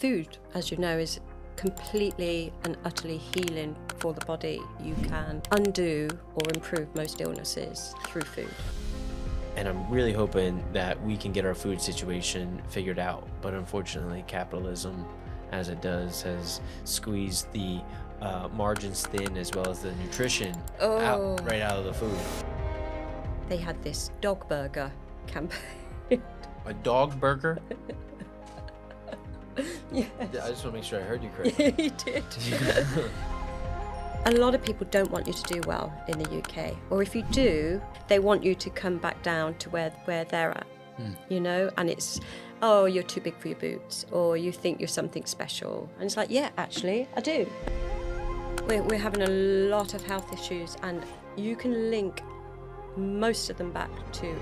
food, as you know, is completely and utterly healing for the body. You can undo or improve most illnesses through food. And I'm really hoping that we can get our food situation figured out. But unfortunately, capitalism, as it does, has squeezed the margins thin as well as the nutrition right out of the food. They had this dog burger campaign. A dog burger? Yes. I just want to make sure I heard you correctly. You did. A lot of people don't want you to do well in the UK. Or if you do, they want you to come back down to where they're at, you know? And it's, oh, you're too big for your boots, or you think you're something special. And it's like, yeah, actually, I do. We're having a lot of health issues, and you can link most of them back to...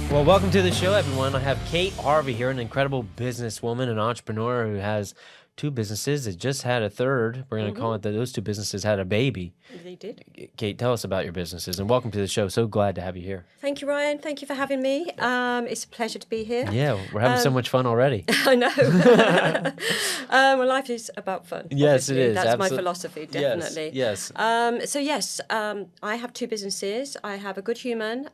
Well, welcome to the show, everyone. I have Kate Harvey here, an incredible businesswoman and entrepreneur who has two businesses. It just had a third. We're going to call it that those two businesses had a baby. They did. Kate, tell us about your businesses, and welcome to the show. So glad to have you here. Thank you, Ryan. Thank you for having me. It's a pleasure to be here. Yeah, we're having so much fun already. I know. Well, life is about fun. Yes, obviously. it is. That's my philosophy, definitely. Yes. I have two businesses. I have A Good Human,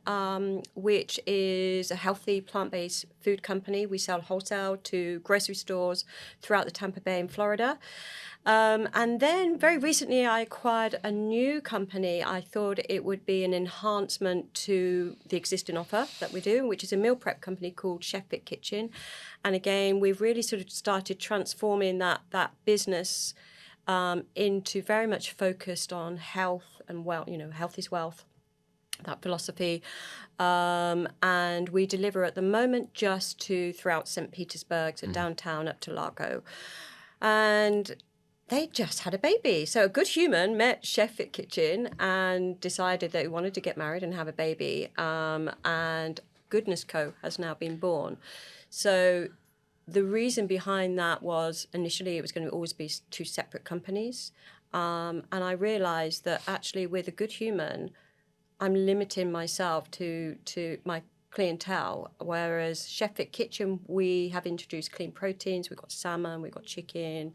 which is a healthy plant-based food company. We sell wholesale to grocery stores throughout the Tampa Bay in Florida. And then very recently I acquired a new company. I thought it would be an enhancement to the existing offer that we do, which is a meal prep company called Chef Fit Kitchen. And again, we've really sort of started transforming that business into very much focused on health and health is wealth, that philosophy. And we deliver at the moment just to throughout St. Petersburg, so downtown up to Largo. And they just had a baby. So A Good Human met Chef Fit Kitchen and decided that he wanted to get married and have a baby. And Goodness Co. has now been born. So the reason behind that was initially it was going to always be two separate companies. And I realized that actually with A Good Human, I'm limiting myself to my clientele, whereas Chef Fit Kitchen, we have introduced clean proteins. We've got salmon, we've got chicken,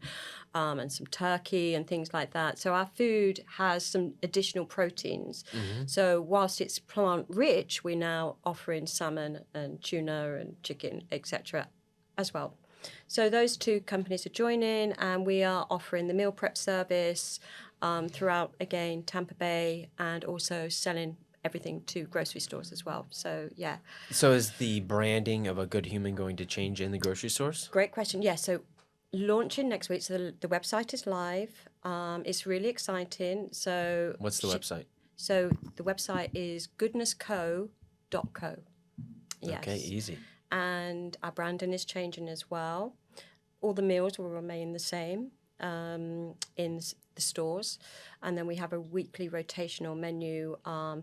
and some turkey and things like that. So our food has some additional proteins. So whilst it's plant rich, we're now offering salmon and tuna and chicken, etc. as well. So those two companies are joining, and we are offering the meal prep service throughout, again, Tampa Bay, and also selling everything to grocery stores as well. So, yeah. So is the branding of A Good Human going to change in the grocery stores? Great question. Yeah, so launching next week. So the website is live. It's really exciting. So what's the website? So the website is goodnessco.co. Yes. Okay, easy. And our branding is changing as well. All the meals will remain the same in the stores, and then we have a weekly rotational menu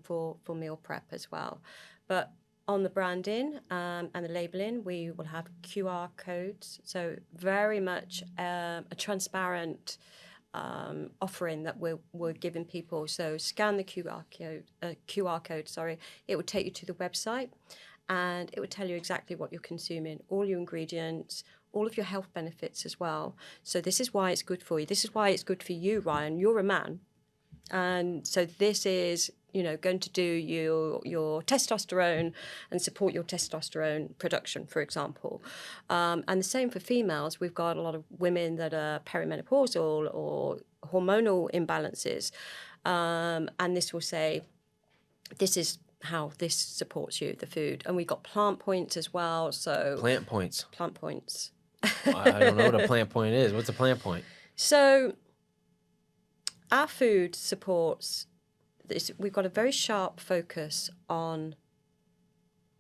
for meal prep as well. But on the branding and the labeling, we will have QR codes, so very much a transparent offering that we're giving people. So scan the QR code. It will take you to the website, and it will tell you exactly what you're consuming, all your ingredients, all of your health benefits as well. So this is why it's good for you. This is why it's good for you, Ryan. You're a man. And so this is, going to do your testosterone and support your testosterone production, for example. And the same for females. We've got a lot of women that are perimenopausal or hormonal imbalances. And this will say, this is how this supports you, the food. And we've got plant points as well. So Plant points. I don't know what a plant point is. What's a plant point? So our food supports this. We've got a very sharp focus on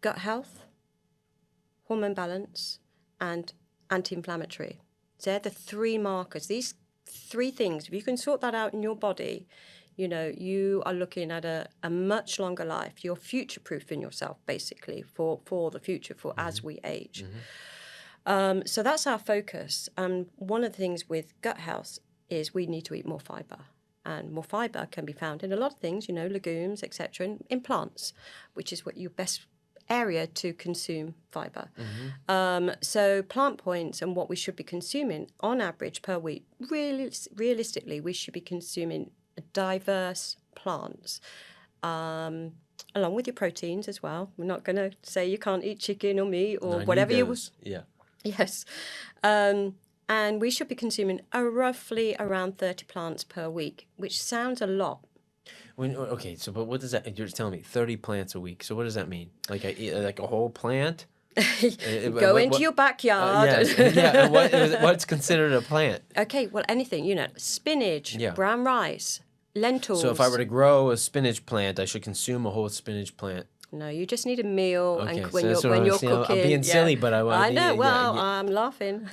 gut health, hormone balance, and anti-inflammatory. So they're the three markers. These three things, if you can sort that out in your body, you are looking at a much longer life. You're future-proofing yourself, basically, for the future, as we age. So that's our focus. And one of the things with gut health is we need to eat more fiber. And more fiber can be found in a lot of things, legumes, etc., in plants, which is what you're best area to consume fiber. So plant points and what we should be consuming on average per week, really, realistically, we should be consuming diverse plants, along with your proteins as well. We're not going to say you can't eat chicken or meat or whatever you... Yeah. Yes. And we should be consuming roughly around 30 plants per week, which sounds a lot. Okay, so but what does that? You're telling me 30 plants a week. So what does that mean? Like like a whole plant? Go into your backyard. Yeah. What's considered a plant? Okay, well, anything, spinach, brown rice, lentils. So if I were to grow a spinach plant, I should consume a whole spinach plant. No, you just need a meal, Okay, and when so you're cooking. I'm being silly, but I know. Well, I'm laughing.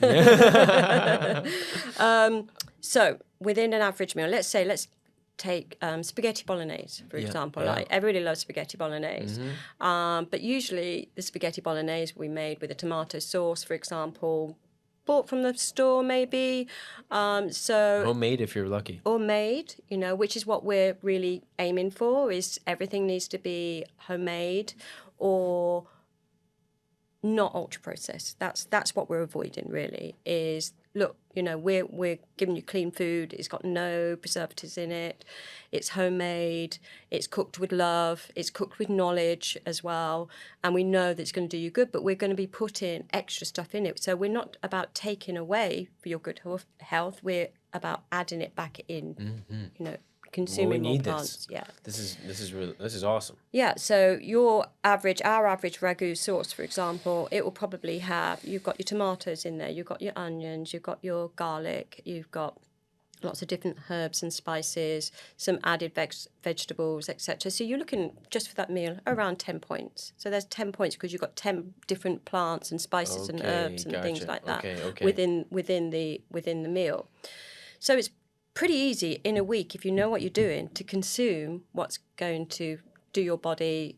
So within an average meal, let's take spaghetti bolognese, for example. Like everybody loves spaghetti bolognese, but usually the spaghetti bolognese we made with a tomato sauce, for example, bought from the store maybe. So homemade if you're lucky. Or made, which is what we're really aiming for. Is everything needs to be homemade or not ultra processed. That's what we're avoiding really. Is look, we're giving you clean food. It's got no preservatives in it. It's homemade. It's cooked with love. It's cooked with knowledge as well. And we know that it's going to do you good, but we're going to be putting extra stuff in it. So we're not about taking away for your good health. We're about adding it back in, consuming more plants. Yeah. This is awesome. Yeah, so our average ragu sauce, for example, it will probably have, you've got your tomatoes in there, you've got your onions, you've got your garlic, you've got lots of different herbs and spices, some added vegetables, etc. So you're looking, just for that meal, around 10 points. So there's 10 points because you've got 10 different plants and spices and herbs and things like that within the meal. So it's pretty easy in a week, if you know what you're doing, to consume what's going to do your body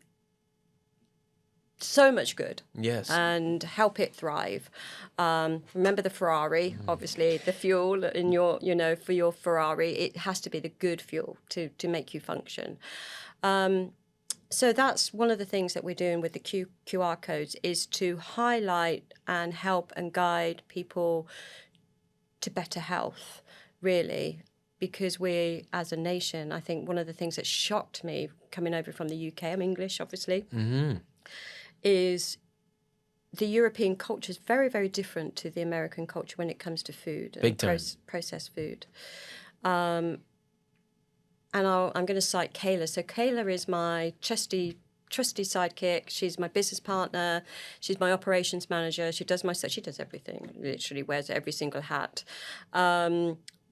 so much good. Yes. And help it thrive. Remember the Ferrari, obviously, the fuel in your, for your Ferrari, it has to be the good fuel to make you function. So that's one of the things that we're doing with the QR codes, is to highlight and help and guide people to better health, really, because we, as a nation, I think one of the things that shocked me coming over from the UK, I'm English, obviously, is the European culture is very, very different to the American culture when it comes to food and processed food. And I'm going to cite Kayla. So Kayla is my trusty sidekick. She's my business partner. She's my operations manager. She does everything, literally wears every single hat.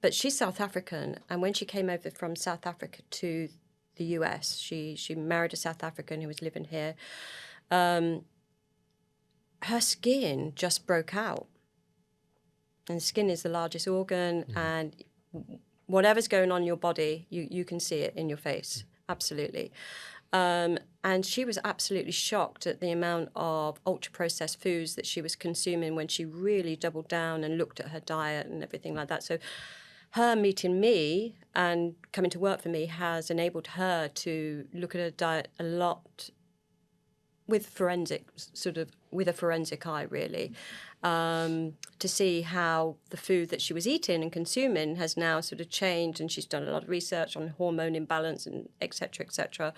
But she's South African, and when she came over from South Africa to the US, she married a South African who was living here. Her skin just broke out. And skin is the largest organ, and whatever's going on in your body, you can see it in your face, absolutely. And she was absolutely shocked at the amount of ultra-processed foods that she was consuming when she really doubled down and looked at her diet and everything like that. So her meeting me and coming to work for me has enabled her to look at her diet a lot with a forensic eye, really, to see how the food that she was eating and consuming has now sort of changed, and she's done a lot of research on hormone imbalance and et cetera, et cetera.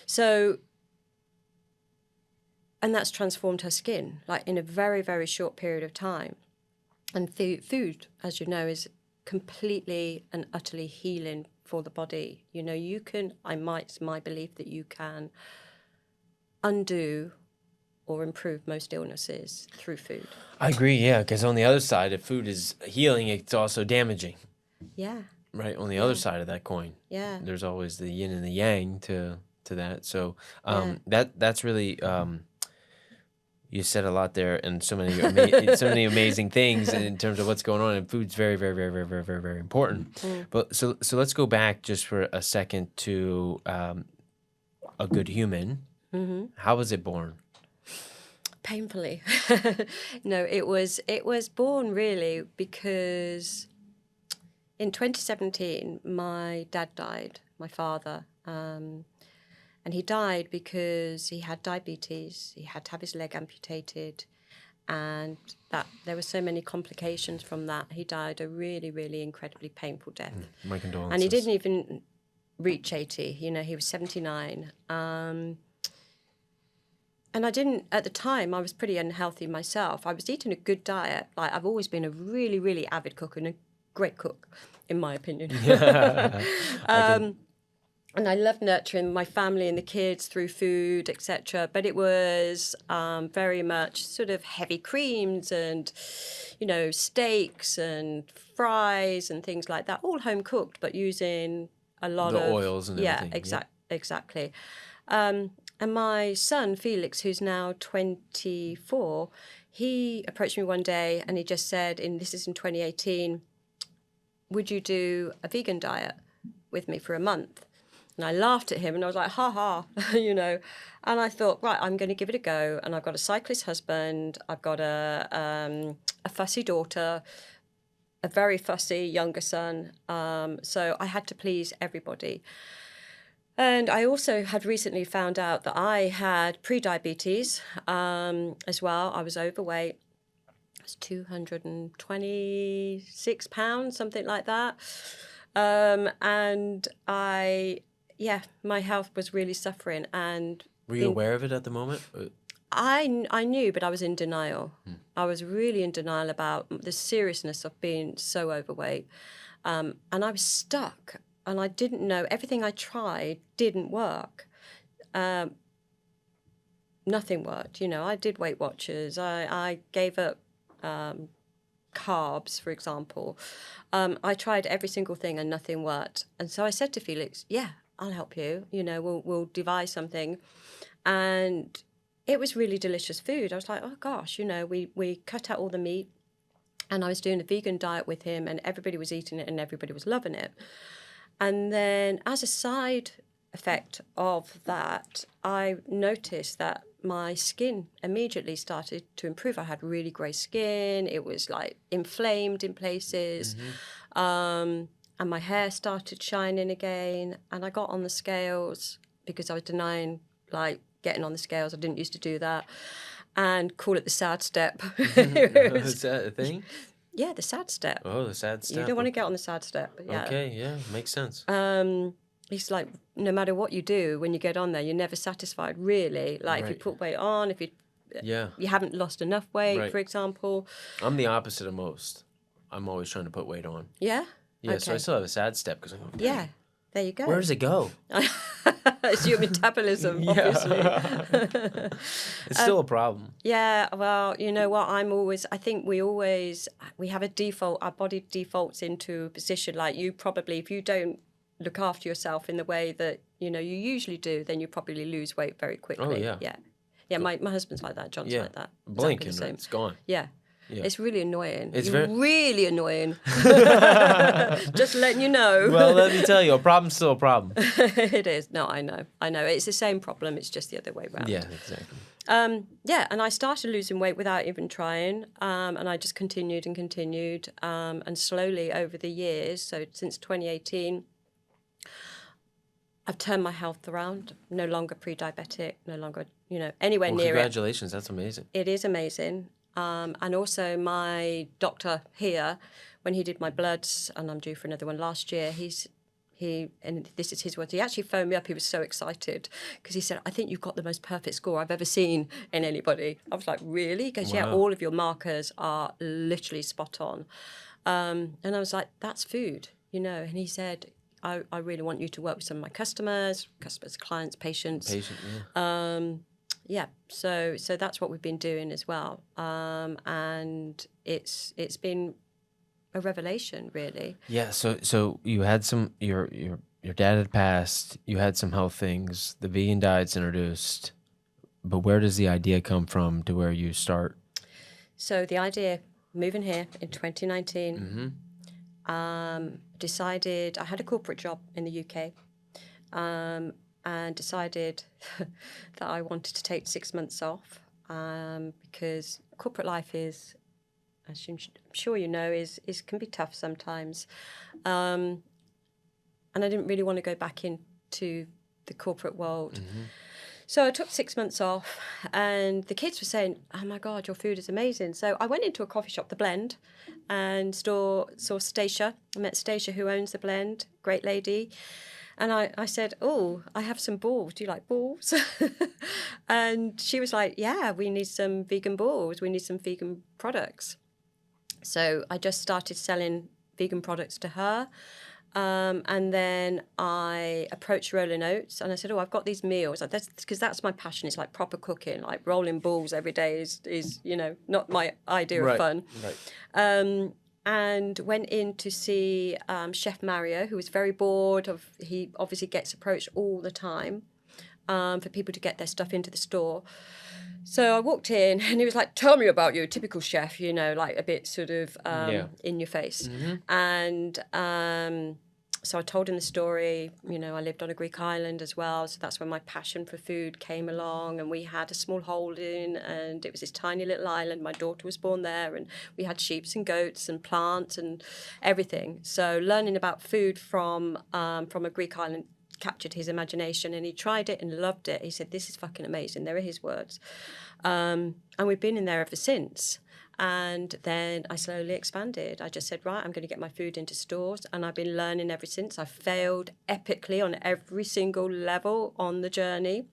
So, and that's transformed her skin, like in a very, very short period of time. And food, as you know, is completely and utterly healing for the body. It's my belief that you can undo or improve most illnesses through food. I agree, yeah, because on the other side, if food is healing, it's also damaging. Yeah. Right, on the other side of that coin. Yeah. There's always the yin and the yang to that. So that's really, you said a lot there, and so many amazing things in terms of what's going on, and food's very, very, very, very, very, very, very important. But so let's go back just for a second to a good human. How was it born? Painfully. No, it was born really because in 2017 my dad died, my father, And he died because he had diabetes. He had to have his leg amputated. And that there were so many complications from that. He died a really, really incredibly painful death. My condolences. And he didn't even reach 80. You know, he was 79. And I didn't, at the time, I was pretty unhealthy myself. I was eating a good diet. Like, I've always been a really, really avid cook and a great cook, in my opinion. And I loved nurturing my family and the kids through food, etc. But it was very much sort of heavy creams and, you know, steaks and fries and things like that, all home cooked, but using a lot of oils and everything. Exactly. And my son, Felix, who's now 24, he approached me one day and he just said, this is in 2018, would you do a vegan diet with me for a month? And I laughed at him and I was like, ha ha, you know. And I thought, right, I'm going to give it a go. And I've got a cyclist husband. I've got a fussy daughter, a very fussy younger son. So I had to please everybody. And I also had recently found out that I had pre-diabetes as well. I was overweight. I was 226 pounds, something like that. And my health was really suffering. And were you aware of it at the moment? I knew, but I was in denial. I was really in denial about the seriousness of being so overweight. And I was stuck. And I didn't know. Everything I tried didn't work. Nothing worked. You know, I did Weight Watchers. I gave up carbs, for example. I tried every single thing and nothing worked. And so I said to Felix, yeah, I'll help you. You know, we'll devise something. And it was really delicious food. I was like, oh, gosh, you know, we cut out all the meat. And I was doing a vegan diet with him and everybody was eating it and everybody was loving it. And then as a side effect of that, I noticed that my skin immediately started to improve. I had really grey skin. It was like inflamed in places. And my hair started shining again. And I got on the scales because I was denying like getting on the scales. I didn't used to do that. And call it the sad step. Is that a thing? Yeah, the sad step. Oh, the sad step. You don't want to get on the sad step. But yeah. Okay, yeah, makes sense. It's like no matter what you do, when you get on there, you're never satisfied, really. Like if you put weight on, if you haven't lost enough weight, for example. I'm the opposite of most. I'm always trying to put weight on. Yeah? Yeah, okay. So I still have a sad step because I'm going, yeah, there you go. Where does it go? It's your metabolism, obviously. It's still a problem. Yeah, well, you know what, I think we have a default, our body defaults into a position like you probably, if you don't look after yourself in the way that, you know, you usually do, then you probably lose weight very quickly. Oh, yeah. Yeah. Yeah, my husband's like that, John's like that. Blink exactly and it's gone. Yeah. Yeah. It's really annoying. It's really annoying. Just letting you know. Well, let me tell you, a problem's still a problem. It is. No, I know. It's the same problem. It's just the other way around. Yeah, exactly. And I started losing weight without even trying. And I just continued and continued. And slowly over the years, so since 2018, I've turned my health around. No longer pre-diabetic, no longer, you know, anywhere near congratulations. That's amazing. It is amazing. And also my doctor here, when he did my bloods, and I'm due for another one last year, and this is his words, he actually phoned me up. He was so excited because he said, I think you've got the most perfect score I've ever seen in anybody. I was like, really? He goes, yeah, all of your markers are literally spot on. And I was like, that's food, you know. And he said, I really want you to work with some of my customers, clients, patients. Yeah, so that's what we've been doing as well, and it's been a revelation, really. Yeah, so you had some your dad had passed, you had some health things, the vegan diet's introduced, but where does the idea come from to where you start? So the idea, moving here in 2019, decided I had a corporate job in the UK. And decided that I wanted to take 6 months off because corporate life is, as I'm sure you know, is can be tough sometimes. And I didn't really want to go back into the corporate world. Mm-hmm. So I took 6 months off, and the kids were saying, "Oh my God, your food is amazing." So I went into a coffee shop, The Blend, and saw Stacia. I met Stacia, who owns The Blend, great lady. And I said, "Oh, I have some balls. Do you like balls?" And she was like, "Yeah, we need some vegan balls. We need some vegan products." So I just started selling vegan products to her. And then I approached Rolling Oats and I said, "Oh, I've got these meals." Like because that's my passion. It's like proper cooking. Like rolling balls every day is not my idea of fun. Right. And went in to see Chef Mario, who was very bored of. He obviously gets approached all the time for people to get their stuff into the store. So I walked in and he was like, "Tell me about you," typical chef, like a bit sort of in your face. Mm-hmm. And so I told him the story. I lived on a Greek island as well. So that's when my passion for food came along. And we had a small holding, and it was this tiny little island. My daughter was born there, and we had sheep and goats and plants and everything. So learning about food from a Greek island captured his imagination, and he tried it and loved it. He said, "This is fucking amazing." There are his words. And we've been in there ever since. And then I slowly expanded. I just said, right, I'm going to get my food into stores. And I've been learning ever since. I failed epically on every single level on the journey,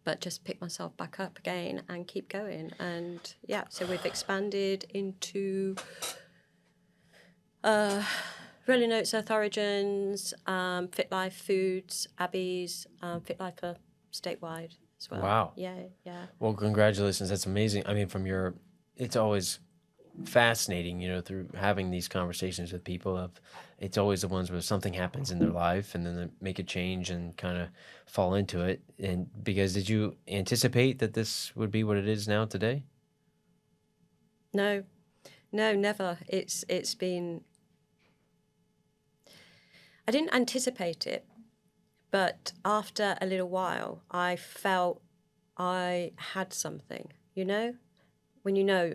but just pick myself back up again and keep going. And yeah, so we've expanded into Rolling Oats, Earth Origins, Fit Life Foods, Abby's, Fit Life for statewide as well. Wow. Yeah. Well, congratulations. That's amazing. I mean, it's always fascinating, through having these conversations with people it's always the ones where something happens in their life and then they make a change and kind of fall into it. And because did you anticipate that this would be what it is now today? No, never. It's been, I didn't anticipate it, but after a little while, I felt I had something, when you know.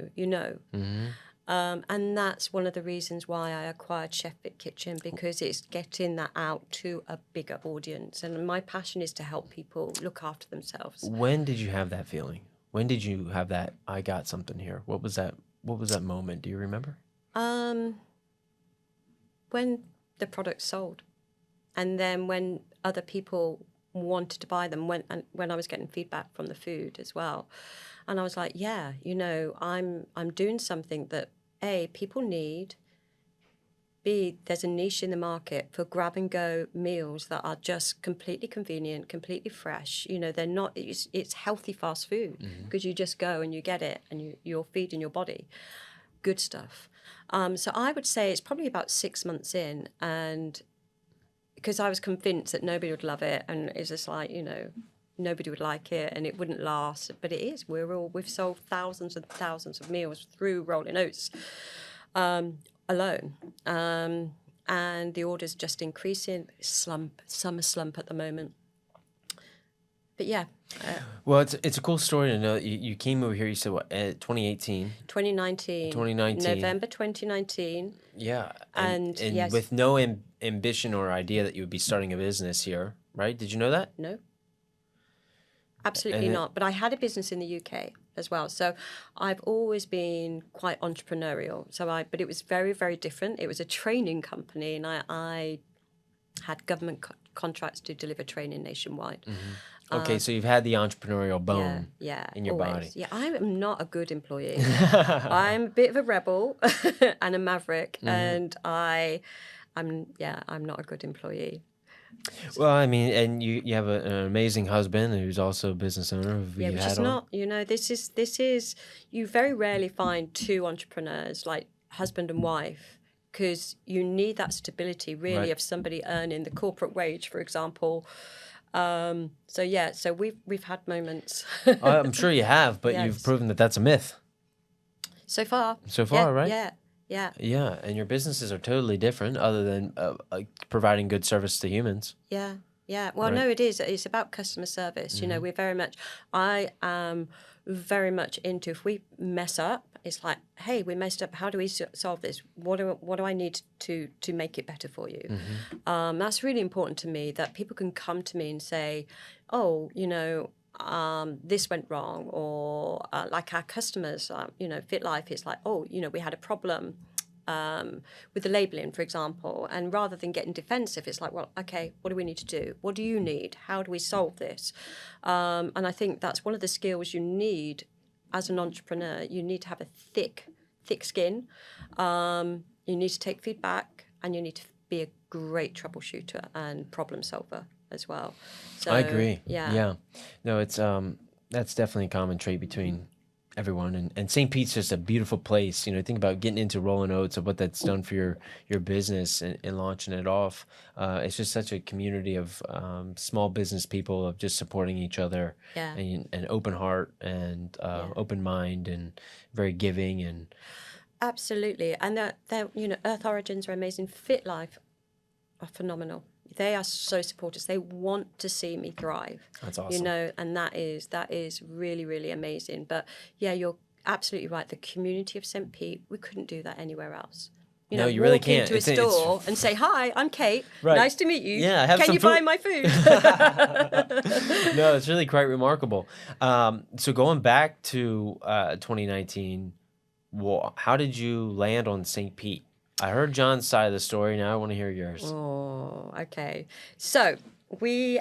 Mm-hmm. And that's one of the reasons why I acquired Chef Fit Kitchen, because it's getting that out to a bigger audience. And my passion is to help people look after themselves. When did you have that feeling? When did you have that, I got something here? What was that moment? Do you remember? When the product sold. And then when other people wanted to buy them, when I was getting feedback from the food as well. And I was like, yeah, I'm doing something that A, people need, B, there's a niche in the market for grab and go meals that are just completely convenient, completely fresh. They're not, it's healthy fast food, because you just go and you get it and you're feeding your body good stuff. So I would say it's probably about 6 months in, and because I was convinced that nobody would love it, and it's just like, nobody would like it and it wouldn't last, but it is. We've sold thousands and thousands of meals through Rolling Oats alone, and the orders just increasing. Summer slump at the moment, but yeah. Well, it's a cool story to know that you came over here. You said what? 2018. 2019. November 2019. Yeah, and yes, with no ambition or idea that you would be starting a business here, right? Did you know that? No. Absolutely not. But I had a business in the UK as well. So I've always been quite entrepreneurial. But it was very, very different. It was a training company, and I had government contracts to deliver training nationwide. Mm-hmm. Okay, so you've had the entrepreneurial bone in your always. body. Yeah, I am not a good employee. I'm a bit of a rebel and a maverick, and I'm not a good employee. Well, I mean, and you have an amazing husband who's also a business owner. Yeah, which is not, this is, you very rarely find two entrepreneurs, like husband and wife, because you need that stability, really, Right. of somebody earning the corporate wage, for example. So we've had moments. I'm sure you have, but you've Yes. proven that that's a myth. So far. So far, Yeah, right? Yeah. Yeah, and your businesses are totally different, other than providing good service to humans. Yeah. Well, Right. no, it is. It's about customer service. We're very much. I am very much into, if we mess up, it's like, hey, we messed up. How do we solve this? What do I need to make it better for you? That's really important to me, that people can come to me and say, oh, this went wrong, or like our customers, Fit Life, it's like, oh, we had a problem with the labeling, for example, and rather than getting defensive, it's like, well, okay, what do we need to do? What do you need? How do we solve this? And I think that's one of the skills you need as an entrepreneur. You need to have a thick skin. You need to take feedback, and you need to be a great troubleshooter and problem solver as well. So, I agree. Yeah. Yeah. No, it's that's definitely a common trait between everyone, and St. Pete's just a beautiful place. Think about getting into Rolling Oats, of what that's done for your business, and launching it off. It's just such a community of small business people, of just supporting each other, Yeah. and an open heart, and open mind, and very giving. And Absolutely. And Earth Origins are amazing. Fit Life are phenomenal. They are so supportive. They want to see me thrive. That's awesome. And that is really, really amazing. But yeah, you're absolutely right. The community of St. Pete, we couldn't do that anywhere else. No, you really can't. Walk into a store and say, "Hi, I'm Kate. Right. Nice to meet you. Yeah, have Can some you food?" buy my food?" No, it's really quite remarkable. So going back to 2019, how did you land on St. Pete? I heard John's side of the story. Now I want to hear yours. Oh, okay. So we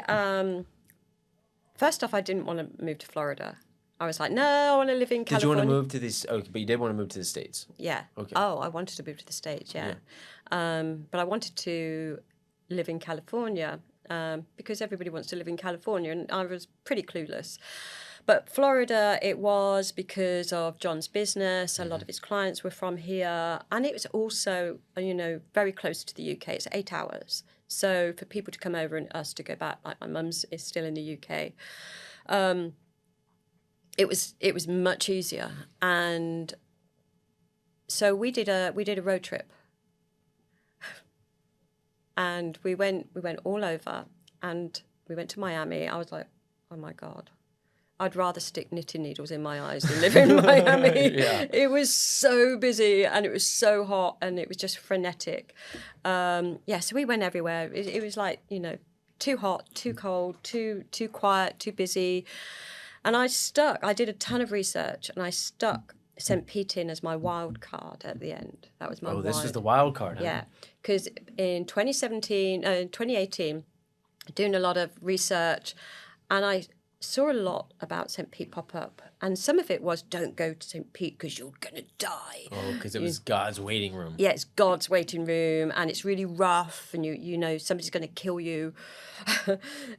first off, I didn't want to move to Florida. I was like, no, I want to live in California. Did you want to move to these? Okay, but you did want to move to the States. Yeah. Okay. Oh, I wanted to move to the States, yeah. But I wanted to live in California because everybody wants to live in California, and I was pretty clueless. But Florida, it was because of John's business. A lot of his clients were from here. And it was also, very close to the UK. It's 8 hours. So for people to come over and us to go back, like my mum's is still in the UK, it was much easier. And so we did a road trip. And we went all over, and we went to Miami. I was like, oh my God, I'd rather stick knitting needles in my eyes than live in Miami. Yeah. It was so busy, and it was so hot, and it was just frenetic. So we went everywhere. It was like, too hot, too cold, too quiet, too busy. And I did a ton of research, and I stuck St. Pete in as my wild card at the end. That was my Oh, this is the wild card, huh? Yeah, because in 2018, doing a lot of research, and I saw a lot about St. Pete pop up. And some of it was, don't go to St. Pete because you're going to die. Oh, because it was God's waiting room. Yeah, it's God's waiting room, and it's really rough, and somebody's going to kill you.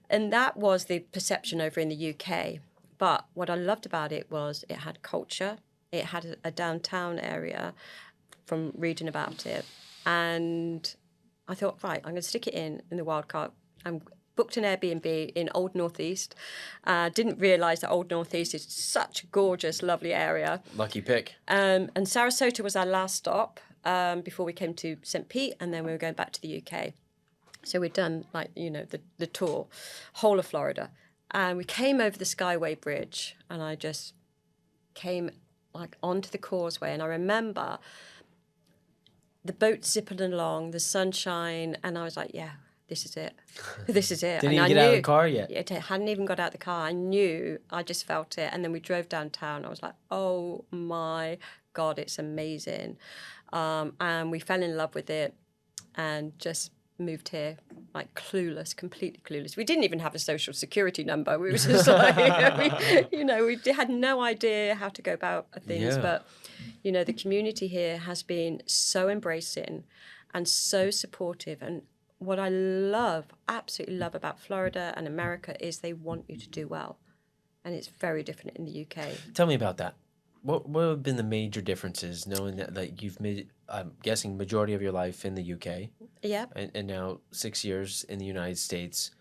And that was the perception over in the UK. But what I loved about it was it had culture. It had a downtown area from reading about it. And I thought, right, I'm going to stick it in the wild card. I booked an Airbnb in Old Northeast. Didn't realise that Old Northeast is such a gorgeous, lovely area. Lucky pick. And Sarasota was our last stop before we came to St. Pete, and then we were going back to the UK. So we'd done, the tour, whole of Florida. And we came over the Skyway Bridge, and I just came onto the causeway, and I remember the boat zipping along, the sunshine, and I was like, yeah, this is it. This is it. Didn't and even get out of the car yet. It hadn't even got out of the car. I just felt it. And then we drove downtown. I was like, oh my God, it's amazing. And we fell in love with it and just moved here clueless, completely clueless. We didn't even have a social security number. We were just we had no idea how to go about things. Yeah. But, the community here has been so embracing and so supportive. And what I absolutely love about Florida and America is they want you to do well. And it's very different in the UK. Tell me about that. What have been the major differences, knowing that you've made, I'm guessing, majority of your life in the UK? Yeah. And now 6 years in the United States.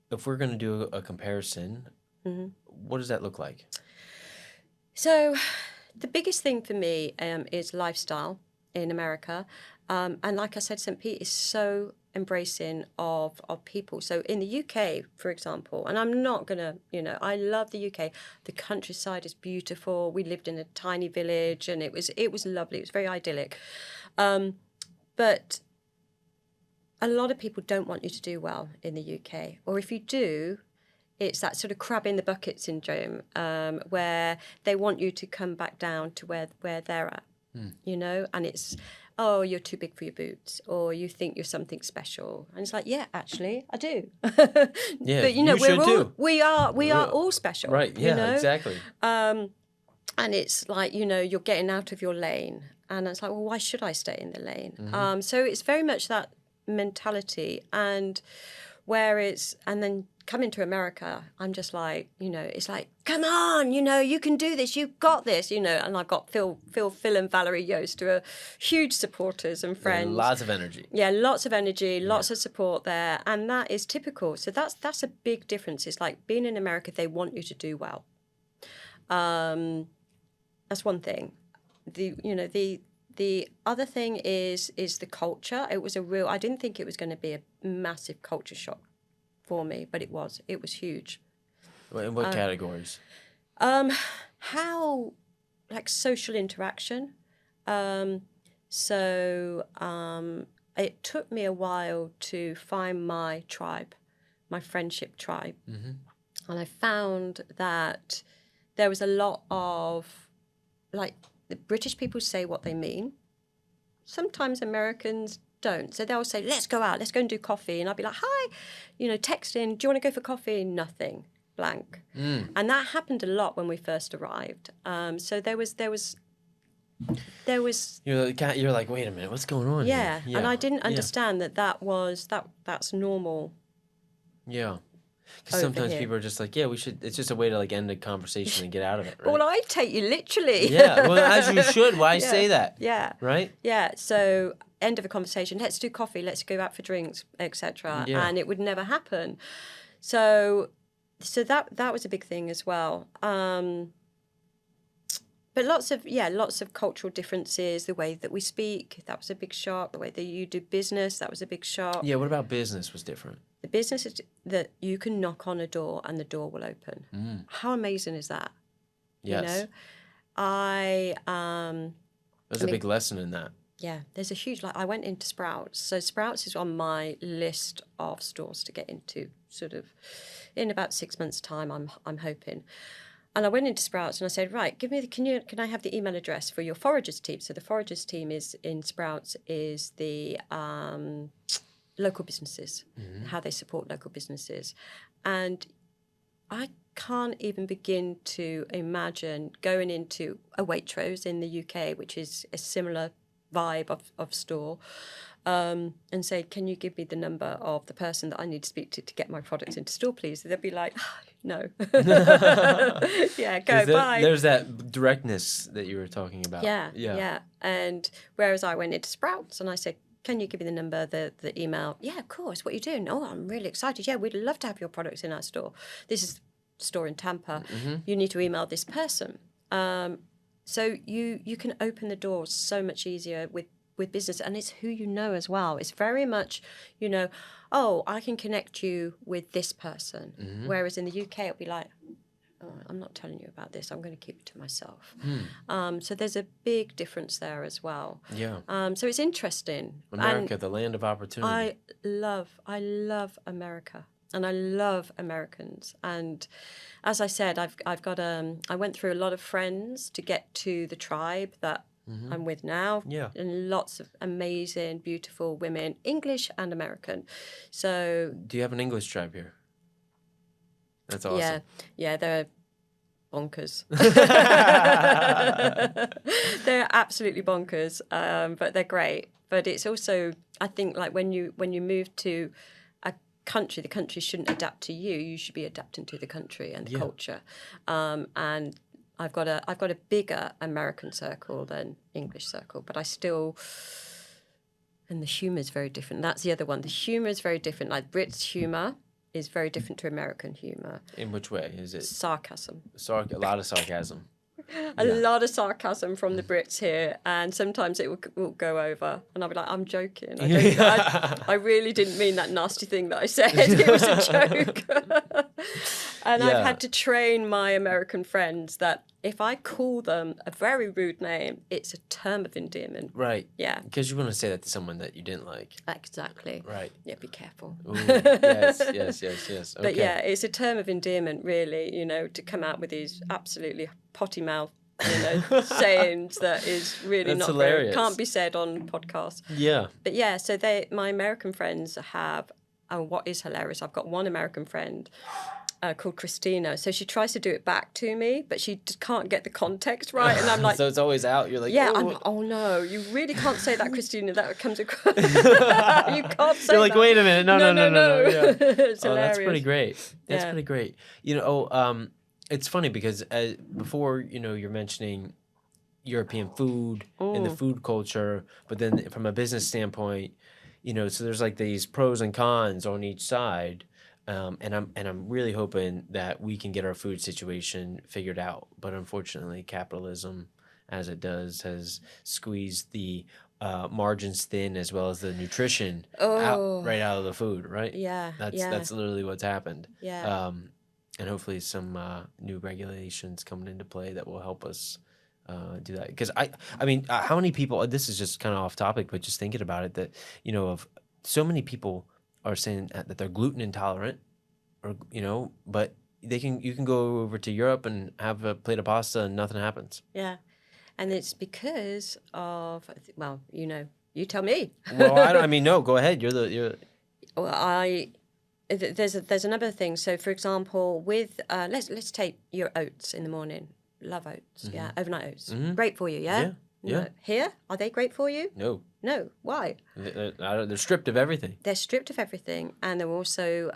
If we're going to do a comparison, what does that look like? So the biggest thing for me is lifestyle in America. And like I said, St. Pete is so embracing of people. So in the UK, for example, and I'm not gonna, I love the UK. The countryside is beautiful. We lived in a tiny village, and it was lovely. It was very idyllic. But a lot of people don't want you to do well in the UK, or if you do, it's that sort of crab in the bucket syndrome, where they want you to come back down to where they're at, and it's, oh, you're too big for your boots, or you think you're something special, and it's like, yeah, actually, I do. Yeah, but you should too. we are all special, right? Yeah, exactly. And it's like, you're getting out of your lane, and it's like, well, why should I stay in the lane? So it's very much that mentality, and then coming to America, I'm just like, it's like, come on, you can do this, you've got this, and I've got Phil and Valerie Yost, who are huge supporters and friends. And lots of energy. Yeah, lots of energy, lots of support there, and that is typical. So that's a big difference. It's like being in America, they want you to do well. That's one thing. The other thing is the culture. It was I didn't think it was going to be a massive culture shock for me, but it was huge. In what categories? How, like, social interaction. It took me a while to find my tribe, my friendship tribe. And I found that there was a lot of, like, the British people say what they mean. Sometimes Americans don't. So they'll say, let's go out, let's go and do coffee. And I'll be like, hi, texting, do you want to go for coffee? Nothing, blank. And that happened a lot when we first arrived. So there was. You're like, wait a minute, what's going on here? Yeah. And I didn't understand that's normal. Yeah. Because sometimes people are just like, yeah, we should. It's just a way to, like, end a conversation and get out of it. Right? Well, I take you literally. Yeah, well, as you should. Why say that? Yeah. Right? Yeah. So end of a conversation, let's do coffee, let's go out for drinks, etc. Yeah. And it would never happen. So that was a big thing as well. But lots of cultural differences, the way that we speak, that was a big shock. The way that you do business, that was a big shock. Yeah, what about business was different? The business is that you can knock on a door and the door will open. How amazing is that? Yes. There's a big lesson in that. Yeah, there's a huge, I went into Sprouts. So Sprouts is on my list of stores to get into, sort of in about 6 months' time, I'm hoping. And I went into Sprouts and I said, right, can I have the email address for your foragers team? So the foragers team is in Sprouts is the local businesses, how they support local businesses. And I can't even begin to imagine going into a Waitrose in the UK, which is a similar vibe of store, and say, can you give me the number of the person that I need to speak to get my products into store, please? They'd be like, no. Yeah, go, bye. There's that directness that you were talking about. Yeah. And whereas I went into Sprouts and I said, can you give me the number, the email? Yeah, of course. What are you doing? Oh, I'm really excited. Yeah, we'd love to have your products in our store. This is a store in Tampa. You need to email this person. So you can open the doors so much easier with business, and it's who you know as well. It's very much, oh, I can connect you with this person. Whereas in the UK, it'll be like, oh, I'm not telling you about this. I'm going to keep it to myself. So there's a big difference there as well. Yeah. So it's interesting. America, the land of opportunity. I love America. And I love Americans. And as I said, I went through a lot of friends to get to the tribe that I'm with now. Yeah. And lots of amazing, beautiful women, English and American. So. Do you have an English tribe here? That's awesome. Yeah, they're bonkers. They're absolutely bonkers, but they're great. But it's also, I think, like when you move to country, the country shouldn't adapt to you. You should be adapting to the country and the culture. And I've got a bigger American circle than English circle, but I still. And the humour is very different. That's the other one. The humour is very different. Like Brits' humour is very different to American humour. In which way is it? Sarcasm. A lot of sarcasm. A lot of sarcasm from the Brits here, and sometimes it will go over, and I'll be like, "I'm joking. I really didn't mean that nasty thing that I said. It was a joke." And I've had to train my American friends that if I call them a very rude name, it's a term of endearment. Right. Yeah. Because you want to say that to someone that you didn't like. Exactly. Right. Yeah, be careful. Ooh, yes. Okay. But yeah, it's a term of endearment, really, you know, to come out with these absolutely potty mouth, you know, sayings that is really That's not hilarious. can't be said on podcasts. Yeah. But yeah, so my American friends have, and what is hilarious, I've got one American friend called Christina. So she tries to do it back to me, but she just can't get the context right. And I'm like, so it's always out. You're like, yeah, oh, oh no, you really can't say that, Christina. That comes across. You can't say you're like, that. wait a minute. No. Yeah. It's hilarious. That's pretty great. That's Yeah. pretty great. You know, it's funny because before, you know, you're mentioning European food and the food culture, but then from a business standpoint, you know, so there's like these pros and cons on each side. And I'm really hoping that we can get our food situation figured out. But unfortunately, capitalism, as it does, has squeezed the margins thin as well as the nutrition right out of the food. Right? Yeah, That's literally what's happened. Yeah. And hopefully some new regulations coming into play that will help us do that. Because I mean, how many people? This is just kind of off topic, but just thinking about it, that you know, of so many people are saying that they're gluten intolerant, or you know, but you can go over to Europe and have a plate of pasta and nothing happens. Yeah. And it's because of, well, you know, you tell me. Well, I mean, no, go ahead. You're. Well, there's another thing. So, for example, with let's take your oats in the morning. Love oats. Yeah, overnight oats. Great for you. Yeah. Yeah. No. Here, are they great for you? No. No. Why? They're stripped of everything. They're stripped of everything, and they're also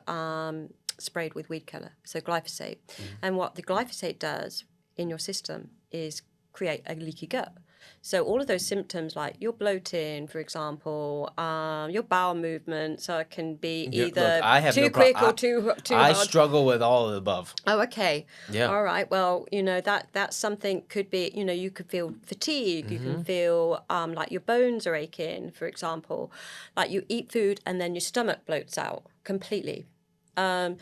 sprayed with weed killer, so glyphosate. And what the glyphosate does in your system is create a leaky gut. So all of those symptoms, like your bloating, for example, your bowel movements can be either too quick or too I hard. struggle with all of the above. Oh, okay. Yeah. All right. Well, you know, that's something could be, you know, you could feel fatigue. You can feel like your bones are aching, for example. Like you eat food and then your stomach bloats out completely. And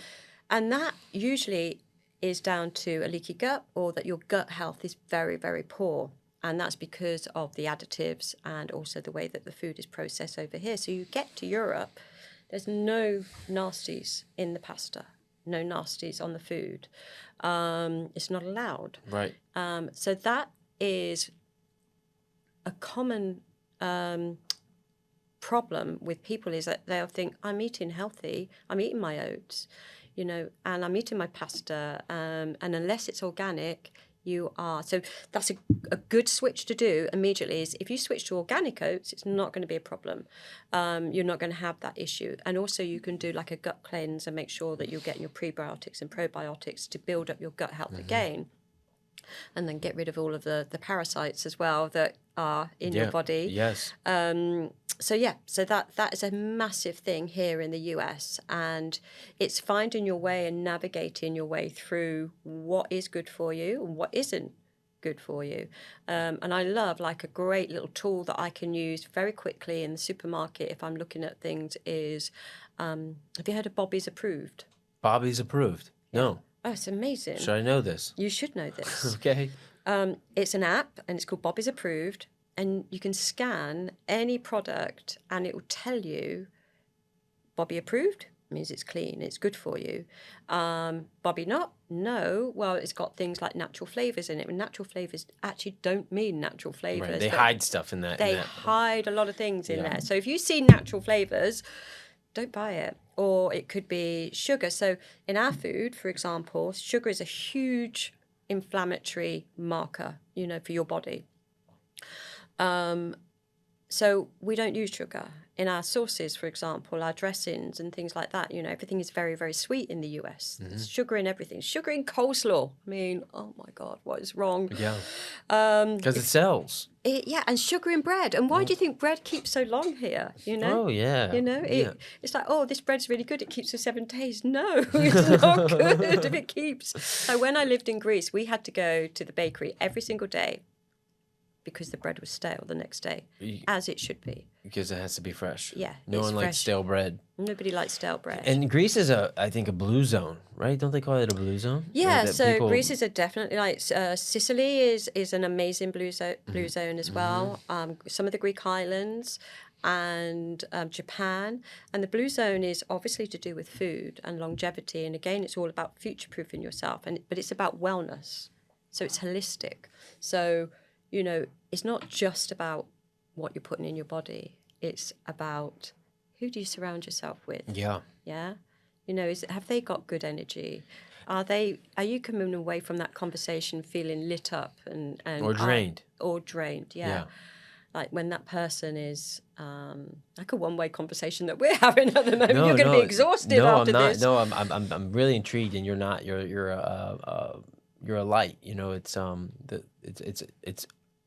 that usually is down to a leaky gut, or that your gut health is very, very poor. And that's because of the additives and also the way that the food is processed over here. So you get to Europe, there's no nasties in the pasta, no nasties on the food. It's not allowed. Right. So that is a common problem with people, is that they'll think, I'm eating healthy, I'm eating my oats, you know, and I'm eating my pasta, and unless it's organic, you are. So that's a good switch to do immediately, is if you switch to organic oats, it's not going to be a problem. You're not going to have that issue. And also you can do like a gut cleanse and make sure that you're getting your prebiotics and probiotics to build up your gut health again. And then get rid of all of the parasites as well that are in your body. Yes. So that is a massive thing here in the US, and it's finding your way and navigating your way through what is good for you and what isn't good for you. And I love, like, a great little tool that I can use very quickly in the supermarket if I'm looking at things is, have you heard of Bobby's Approved? Bobby's Approved? No. Oh, it's amazing. Should I know this? You should know this. Okay. It's an app, and it's called Bobby's Approved, and you can scan any product and it will tell you Bobby approved means it's clean, it's good for you. Bobby not? No. Well, it's got things like natural flavours in it. And natural flavours actually don't mean natural flavours. Right. They hide stuff in that. They hide a lot of things in there. So if you see natural flavours, don't buy it. Or it could be sugar. So in our food, for example, sugar is a huge inflammatory marker, you know, for your body. So we don't use sugar in our sauces, for example, our dressings and things like that. You know, everything is very, very sweet in the US. There's sugar in everything. Sugar in coleslaw. I mean, oh my God, what is wrong? Yeah. Because it sells. Yeah, and sugar in bread. And why do you think bread keeps so long here? You know? Oh yeah. You know, Yeah. it's like, oh, this bread's really good. It keeps for 7 days. No, it's not good if it keeps. So when I lived in Greece, we had to go to the bakery every single day because the bread was stale the next day, as it should be. Because it has to be fresh. Yeah, No it's one likes fresh. stale bread. Nobody likes stale bread. And Greece is I think, a blue zone, right? Don't they call it a blue zone? Yeah, That so people- Greece is a definitely like Sicily is an amazing blue zone as well. Some of the Greek islands and Japan, and the blue zone is obviously to do with food and longevity. And again, it's all about future-proofing yourself, but it's about wellness. So it's holistic. So you know, it's not just about what you're putting in your body. It's about who do you surround yourself with. Yeah. Yeah. You know, have they got good energy? Are you coming away from that conversation feeling lit up and Or drained. Or drained, yeah. Like when that person is like a one-way conversation that we're having at the moment. You're going to be exhausted after this. No, I'm really intrigued, and you're not. You're a light. You know, it's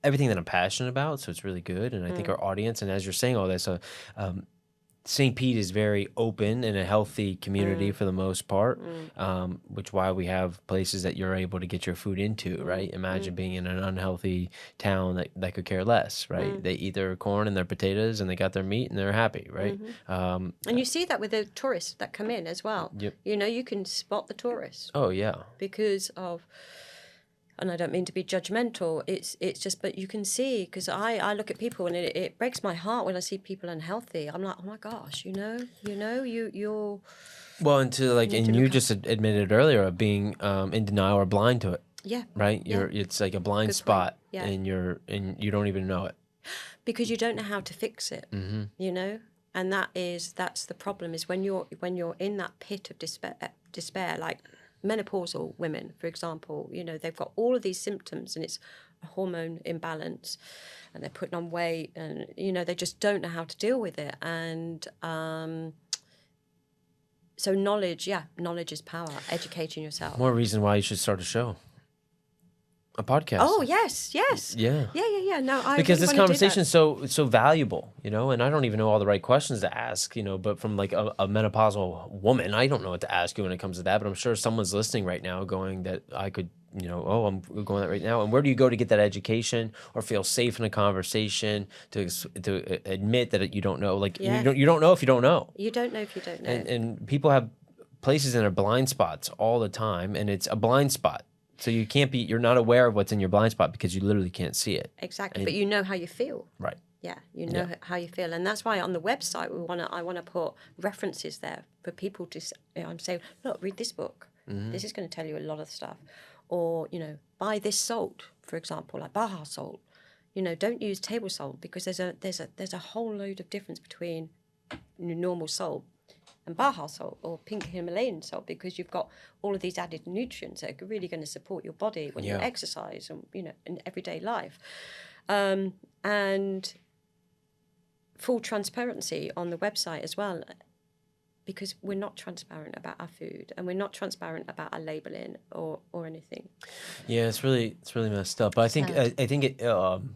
everything that I'm passionate about. So it's really good, and I think our audience, and as you're saying all this, St. Pete is very open and a healthy community for the most part, which why we have places that you're able to get your food into, right? Imagine being in an unhealthy town that could care less, right? They eat their corn and their potatoes and they got their meat and they're happy, right? And you see that with the tourists that come in as well. Yep. You know, you can spot the tourists Oh, yeah. because of... And I don't mean to be judgmental. It's just, but you can see, because I look at people and it breaks my heart when I see people unhealthy. I'm like, oh my gosh, you're. Well, and you just admitted earlier of being in denial or blind to it. Yeah. Right. It's like a blind spot, Yeah. and you don't even know it. Because you don't know how to fix it. Mm-hmm. You know, and that's the problem is when you're in that pit of despair, like menopausal women, for example, you know, they've got all of these symptoms and it's a hormone imbalance and they're putting on weight and, you know, they just don't know how to deal with it. And so knowledge is power, educating yourself. More reason why you should start a show. A podcast. Oh, yes. Yeah. Yeah. No, I because really this wanna do conversation is so valuable, you know, and I don't even know all the right questions to ask, you know, but from like a menopausal woman, I don't know what to ask you when it comes to that, but I'm sure someone's listening right now going that I could, you know, oh, I'm going that right now. And where do you go to get that education or feel safe in a conversation to admit that you don't know? Like you don't know if you don't know. You don't know if you don't know. And people have places in their blind spots all the time, and it's a blind spot. So you're not aware of what's in your blind spot because you literally can't see it. Exactly, but you know how you feel. Right. Yeah, you know how you feel, and that's why on the website I want to put references there for people to say, look, read this book. Mm-hmm. This is going to tell you a lot of stuff, or you know, buy this salt, for example, like Baja salt. You know, don't use table salt because there's a whole load of difference between normal salt and Baja salt or pink Himalayan salt, because you've got all of these added nutrients that are really going to support your body when you exercise and, you know, in everyday life. And full transparency on the website as well, because we're not transparent about our food and we're not transparent about our labeling or anything. Yeah, it's really messed up. But I think it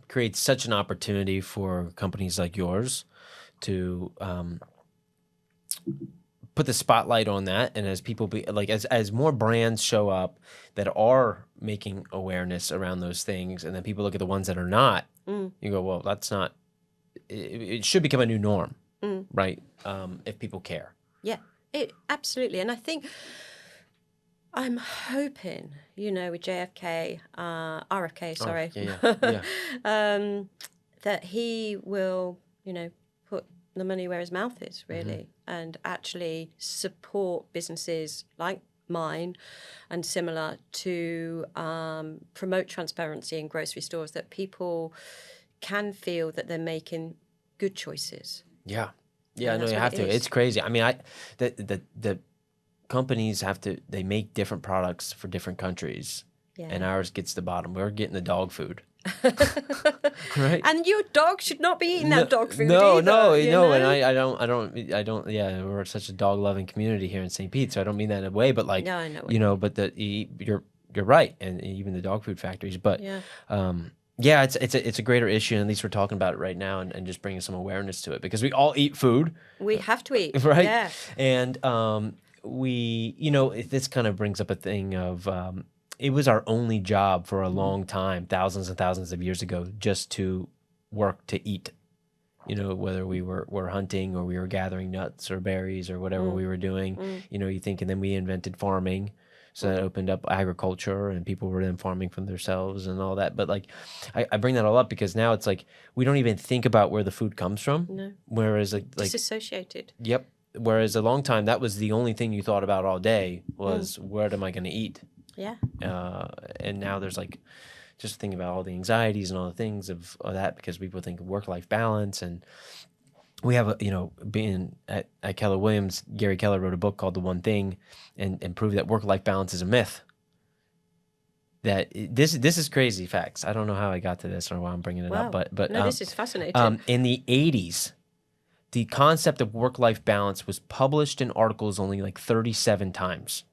creates such an opportunity for companies like yours to put the spotlight on that, and as people as more brands show up that are making awareness around those things, and then people look at the ones that are not, you go, well, that's not. It should become a new norm, right? If people care. Yeah, absolutely, and I think I'm hoping, you know, with RFK, sorry, that he will, you know, put the money where his mouth is, really, and actually support businesses like mine and similar to promote transparency in grocery stores, that people can feel that they're making good choices. Yeah, no, you have to. It's crazy. I mean, the companies they make different products for different countries, and ours gets the bottom. We're getting the dog food. Right, and your dog should not be eating that dog food. No, either, no, and I don't. Yeah, we're such a dog-loving community here in St. Pete, so I don't mean that in a way, but I know you know, but you're right, and even the dog food factories. But Yeah, it's a greater issue, and at least we're talking about it right now, and just bringing some awareness to it because we all eat food, We have to eat. right? Yeah. And this kind of brings up a thing of it was our only job for a long time, thousands and thousands of years ago, just to work to eat. Whether we were hunting or we were gathering nuts or berries or whatever we were doing. You think, and then we invented farming. So that opened up agriculture, and people were then farming for themselves and all that. But like, I bring that all up because now it's like we don't even think about where the food comes from. No. Whereas like Disassociated. yep. Whereas a long time that was the only thing you thought about all day was where am I going to eat? Yeah. And now there's like just thinking about all the anxieties and all the things of that because people think of work-life balance. And we have being at Keller Williams, Gary Keller wrote a book called The One Thing and proved that work-life balance is a myth. This is crazy facts. I don't know how I got to this or why I'm bringing it up, but no, this is fascinating. In the 80s, the concept of work-life balance was published in articles only like 37 times.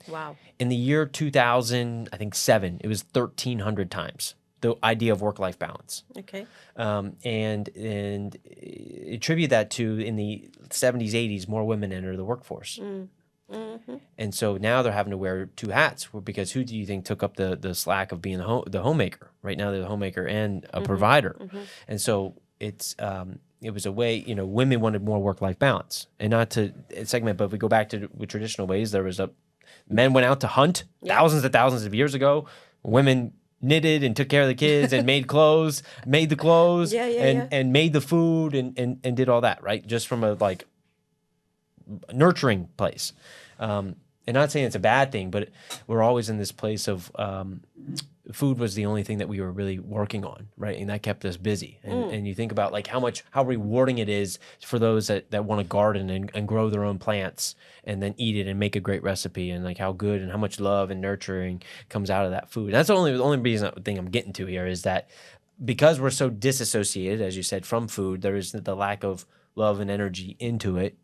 Wow. In the year 2000, I think 7, it was 1,300 times, the idea of work-life balance. Okay. And attribute that to in the 70s, 80s, more women enter the workforce. And so now they're having to wear 2 hats because who do you think took up the slack of being the homemaker? Right now they're the homemaker and a provider. And so it was a way, women wanted more work-life balance. And not to segment, but if we go back to the traditional ways, men went out to hunt thousands and thousands of years ago. Women knitted and took care of the kids and made the clothes, and made the food and did all that, right? Just from a like nurturing place. And not saying it's a bad thing, but we're always in this place of food was the only thing that we were really working on, right? And that kept us busy. And you think about like how rewarding it is for those that want to garden and grow their own plants and then eat it and make a great recipe, and like how good and how much love and nurturing comes out of that food. That's the only thing I'm getting to here is that because we're so disassociated, as you said, from food, there is the lack of love and energy into it.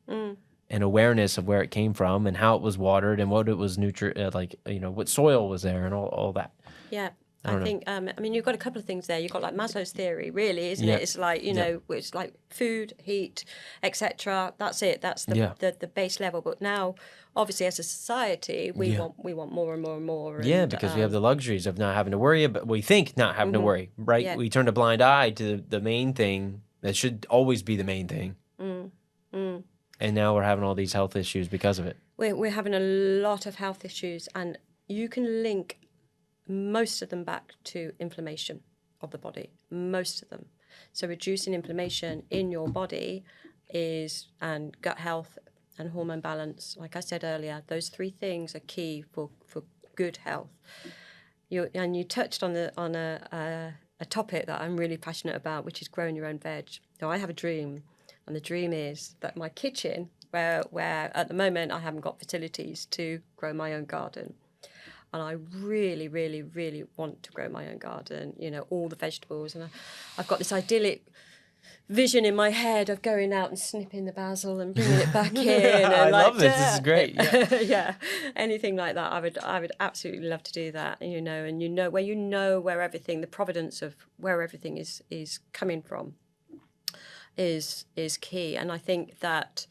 And awareness of where it came from and how it was watered and what it was what soil was there and all that. Yeah. I think, you've got a couple of things there. You've got like Maslow's theory, really, isn't it? It's like, it's like food, heat, etc. That's it. That's the base level. But now, obviously, as a society, we want more and more and more. And, because we have the luxuries of not having to worry, but we think not having to worry, right? Yeah. We turn a blind eye to the main thing that should always be the main thing. And now we're having all these health issues because of it. We're having a lot of health issues, and you can link most of them back to inflammation of the body, most of them. So reducing inflammation in your body and gut health and hormone balance, like I said earlier, those 3 things are key for good health. You touched on a topic that I'm really passionate about, which is growing your own veg. So I have a dream. And the dream is that my kitchen, where at the moment I haven't got facilities to grow my own garden, and I really, really, really want to grow my own garden, all the vegetables. And I've got this idyllic vision in my head of going out and snipping the basil and bringing it back in. And I love this. This is great. Yeah. Yeah, anything like that. I would absolutely love to do that. And where everything, the providence of where everything is coming from. Is key. And I think that,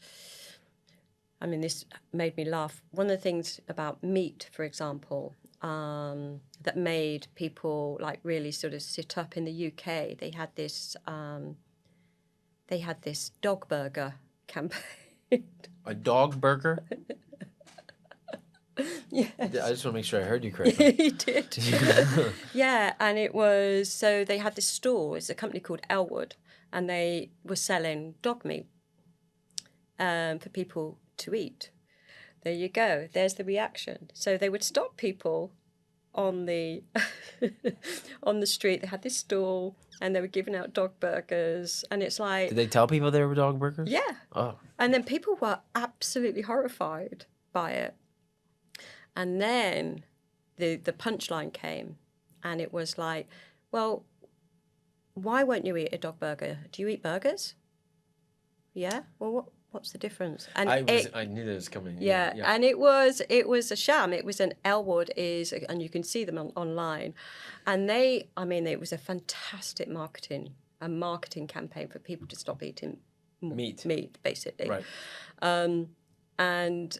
this made me laugh. One of the things about meat, for example, that made people like really sort of sit up in the UK, they had this dog burger campaign. A dog burger? Yes. I just want to make sure I heard you correctly. You did. Yeah, and it was, so they had this store, it's a company called Elwood, and they were selling dog meat for people to eat. There you go. There's the reaction. So they would stop people on the on the street. They had this stall, and they were giving out dog burgers. And it's like... Did they tell people they were dog burgers? Yeah. Oh. And then people were absolutely horrified by it. And then the punchline came, and it was like, well... Why won't you eat a dog burger? Do you eat burgers? Yeah? Well, What's the difference? And I knew that was coming. yeah, and it was a sham. It was Elwood and you can see them online, and it was a fantastic marketing campaign for people to stop eating meat basically. Right. And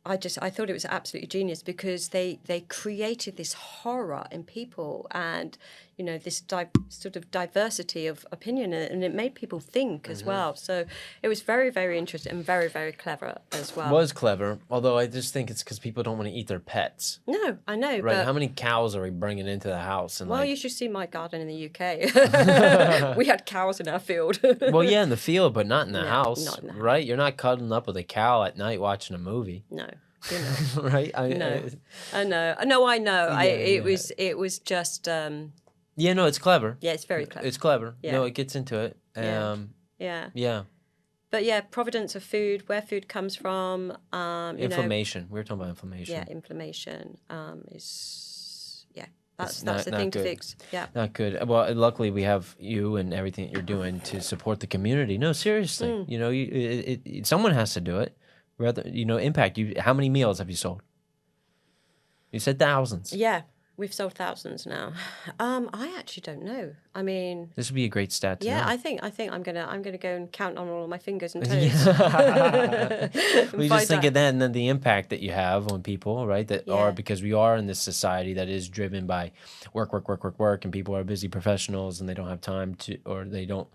I thought it was absolutely genius because they created this horror in people and, this sort of diversity of opinion, and it made people think as well. So it was very, very interesting and very, very clever as well. Was clever, although I just think it's because people don't want to eat their pets. No, I know. Right, but, how many cows are we bringing into the house? And you should see my garden in the UK. We had cows in our field. Well, yeah, in the field, but not in the house. Not in the house. Right? You're not cuddling up with a cow at night watching a movie. No. Right? I know. It was just... yeah, no, it's clever. Yeah, it's very clever. It's clever. Yeah. No, it gets into it. Yeah. But yeah, provenance of food, where food comes from. Inflammation. We were talking about inflammation. Yeah, inflammation is... Yeah, that's not the thing good. to fix. Yeah. Not good. Well, luckily we have you and everything that you're doing to support the community. No, seriously. Someone has to do it. Rather, impact. How many meals have you sold? You said thousands. Yeah. We've sold thousands now. I actually don't know. I mean, this would be a great stat to know. I think I'm gonna go and count on all of my fingers and toes. We just think of that, and then the impact that you have on people, right? Because we are in this society that is driven by work, and people are busy professionals, and they don't have time or they don't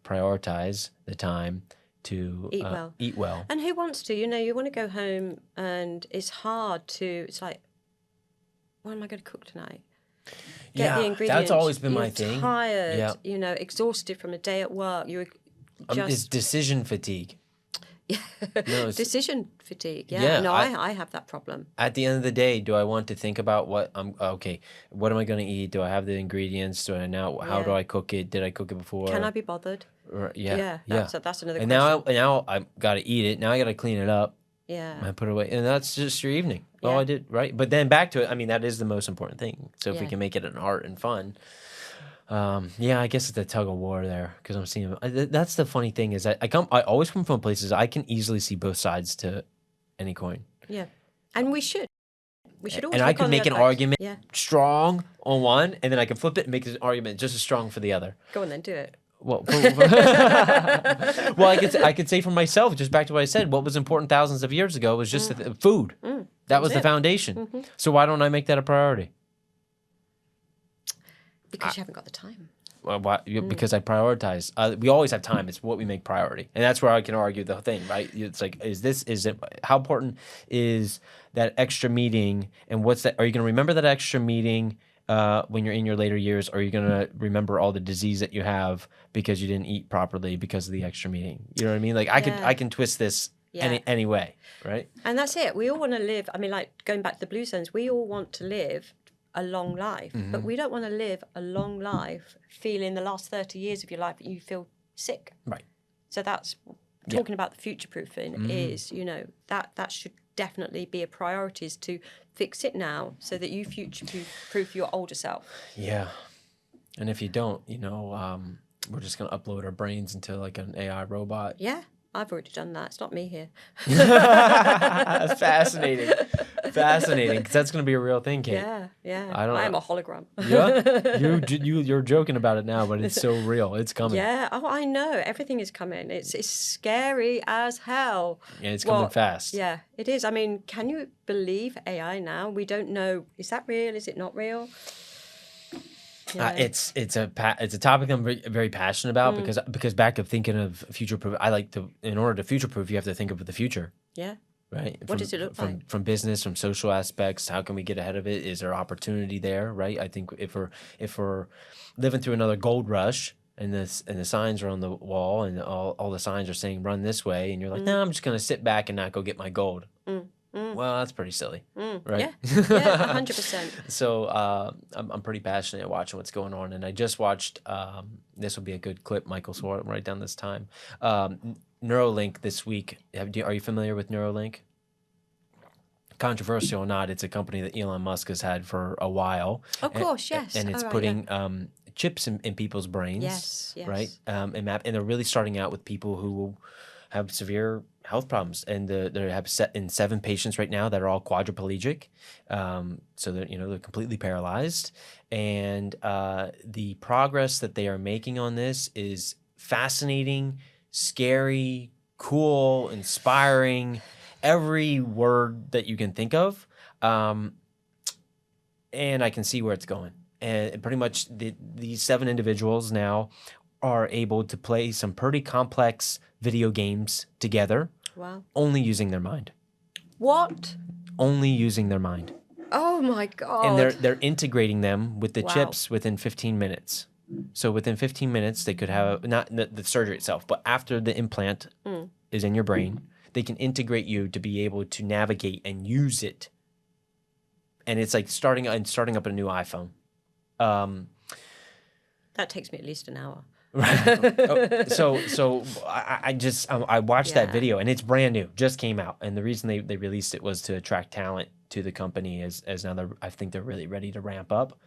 prioritize the time to eat well. And who wants to? You want to go home, and it's hard to. It's like, what am I going to cook tonight? Get the ingredients. That's always been my thing. Tired, exhausted from a day at work. You're just... it's decision fatigue. Yeah, decision fatigue. Yeah, Yeah, no, I have that problem. At the end of the day, do I want to think about what am I going to eat? Do I have the ingredients? Do I now? How do I cook it? Did I cook it before? Can I be bothered? Yeah. That's another question. And now I've got to eat it. Now I got to clean it up. Yeah. I put it away. And that's just your evening. Yeah. Oh, I did, right? But then back to it, I mean, that is the most important thing. So if we can make it an art and fun, I guess it's a tug of war there because I'm seeing. That's the funny thing is I always come from places I can easily see both sides to any coin. Yeah, and we should. We should always. And I can make an argument strong on one, and then I can flip it and make an argument just as strong for the other. Go on then, do it. Well, I could say for myself, just back to what I said, what was important thousands of years ago was just food. That was the foundation. So why don't I make that a priority? Because you haven't got the time. Well, because I prioritize. We always have time. It's what we make priority, and that's where I can argue the thing, right? It's like, how important is that extra meeting, and what's that? Are you going to remember that extra meeting when you're in your later years? Or are you going to remember all the disease that you have because you didn't eat properly because of the extra meeting? You know what I mean? Like I can twist this any way, right? And that's it. We all want to live. I mean, like going back to the Blue Zones, we all want to live a long life, but we don't want to live a long life feeling the last 30 years of your life that you feel sick. Right. So that's talking about the future proofing is, that should definitely be a priority, is to fix it now so that you future proof your older self. Yeah. And if you don't, we're just going to upload our brains into like an AI robot. Yeah. I've already done that. It's not me here. Fascinating. Because that's going to be a real thing, Kate. Yeah. I am a hologram. Yeah? You're joking about it now, but it's so real. It's coming. Yeah. Oh, I know. Everything is coming. It's scary as hell. And it's coming fast. Yeah, it is. I mean, can you believe AI now? We don't know. Is that real? Is it not real? It's a topic I'm very, very passionate about because back of thinking of future proof, in order to future proof, you have to think of the future. Yeah. Right. What does it look like? From business, from social aspects, how can we get ahead of it? Is there opportunity there? Right. I think if we're living through another gold rush and the signs are on the wall and all the signs are saying run this way, and you're like, no, I'm just gonna sit back and not go get my gold. Well, that's pretty silly, right? Yeah, 100%. So I'm pretty passionate at watching what's going on, and I just watched. This will be a good clip, Michael. So I'll write down this time. Neuralink this week. Are you familiar with Neuralink? Controversial or not, it's a company that Elon Musk has had for a while. Of course, yes. And it's putting chips in people's brains. Yes. Right. And they're really starting out with people who have severe health problems, and they have in 7 patients right now that are all quadriplegic, so that they're completely paralyzed, and the progress that they are making on this is fascinating, scary, cool, inspiring, every word that you can think of, and I can see where it's going. And pretty much these 7 individuals now are able to play some pretty complex video games together. Wow. Only using their mind. What? Only using their mind. Oh my God. And they're integrating them with the Wow. chips within 15 minutes. So within 15 minutes, they could have, not the surgery itself, but after the implant is in your brain, they can integrate you to be able to navigate and use it. And it's like starting up a new iPhone. That takes me at least an hour. Right. So I watched that video, and it's brand new, just came out, and the reason they released it was to attract talent to the company, as now I think they're really ready to ramp up.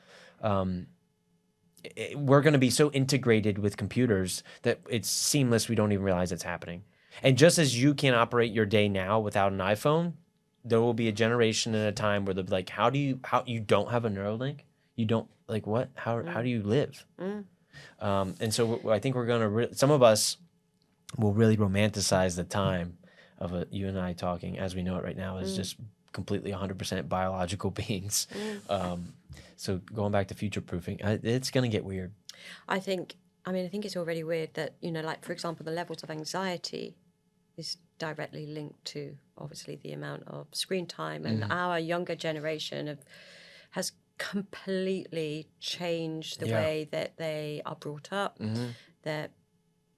We're going to be so integrated with computers that it's seamless. We don't even realize it's happening. And just as you can operate your day now without an iPhone, there will be a generation and a time where they'll be like, how you don't have a Neuralink? You don't, like, what? How do you live? And so I think we're going to, some of us will really romanticize the time of you and I talking as we know it right now is just completely 100% biological beings. So going back to future proofing, it's going to get weird. I think it's already weird that, like, for example, the levels of anxiety is directly linked to obviously the amount of screen time, and our younger generation has completely changed the way that they are brought up. That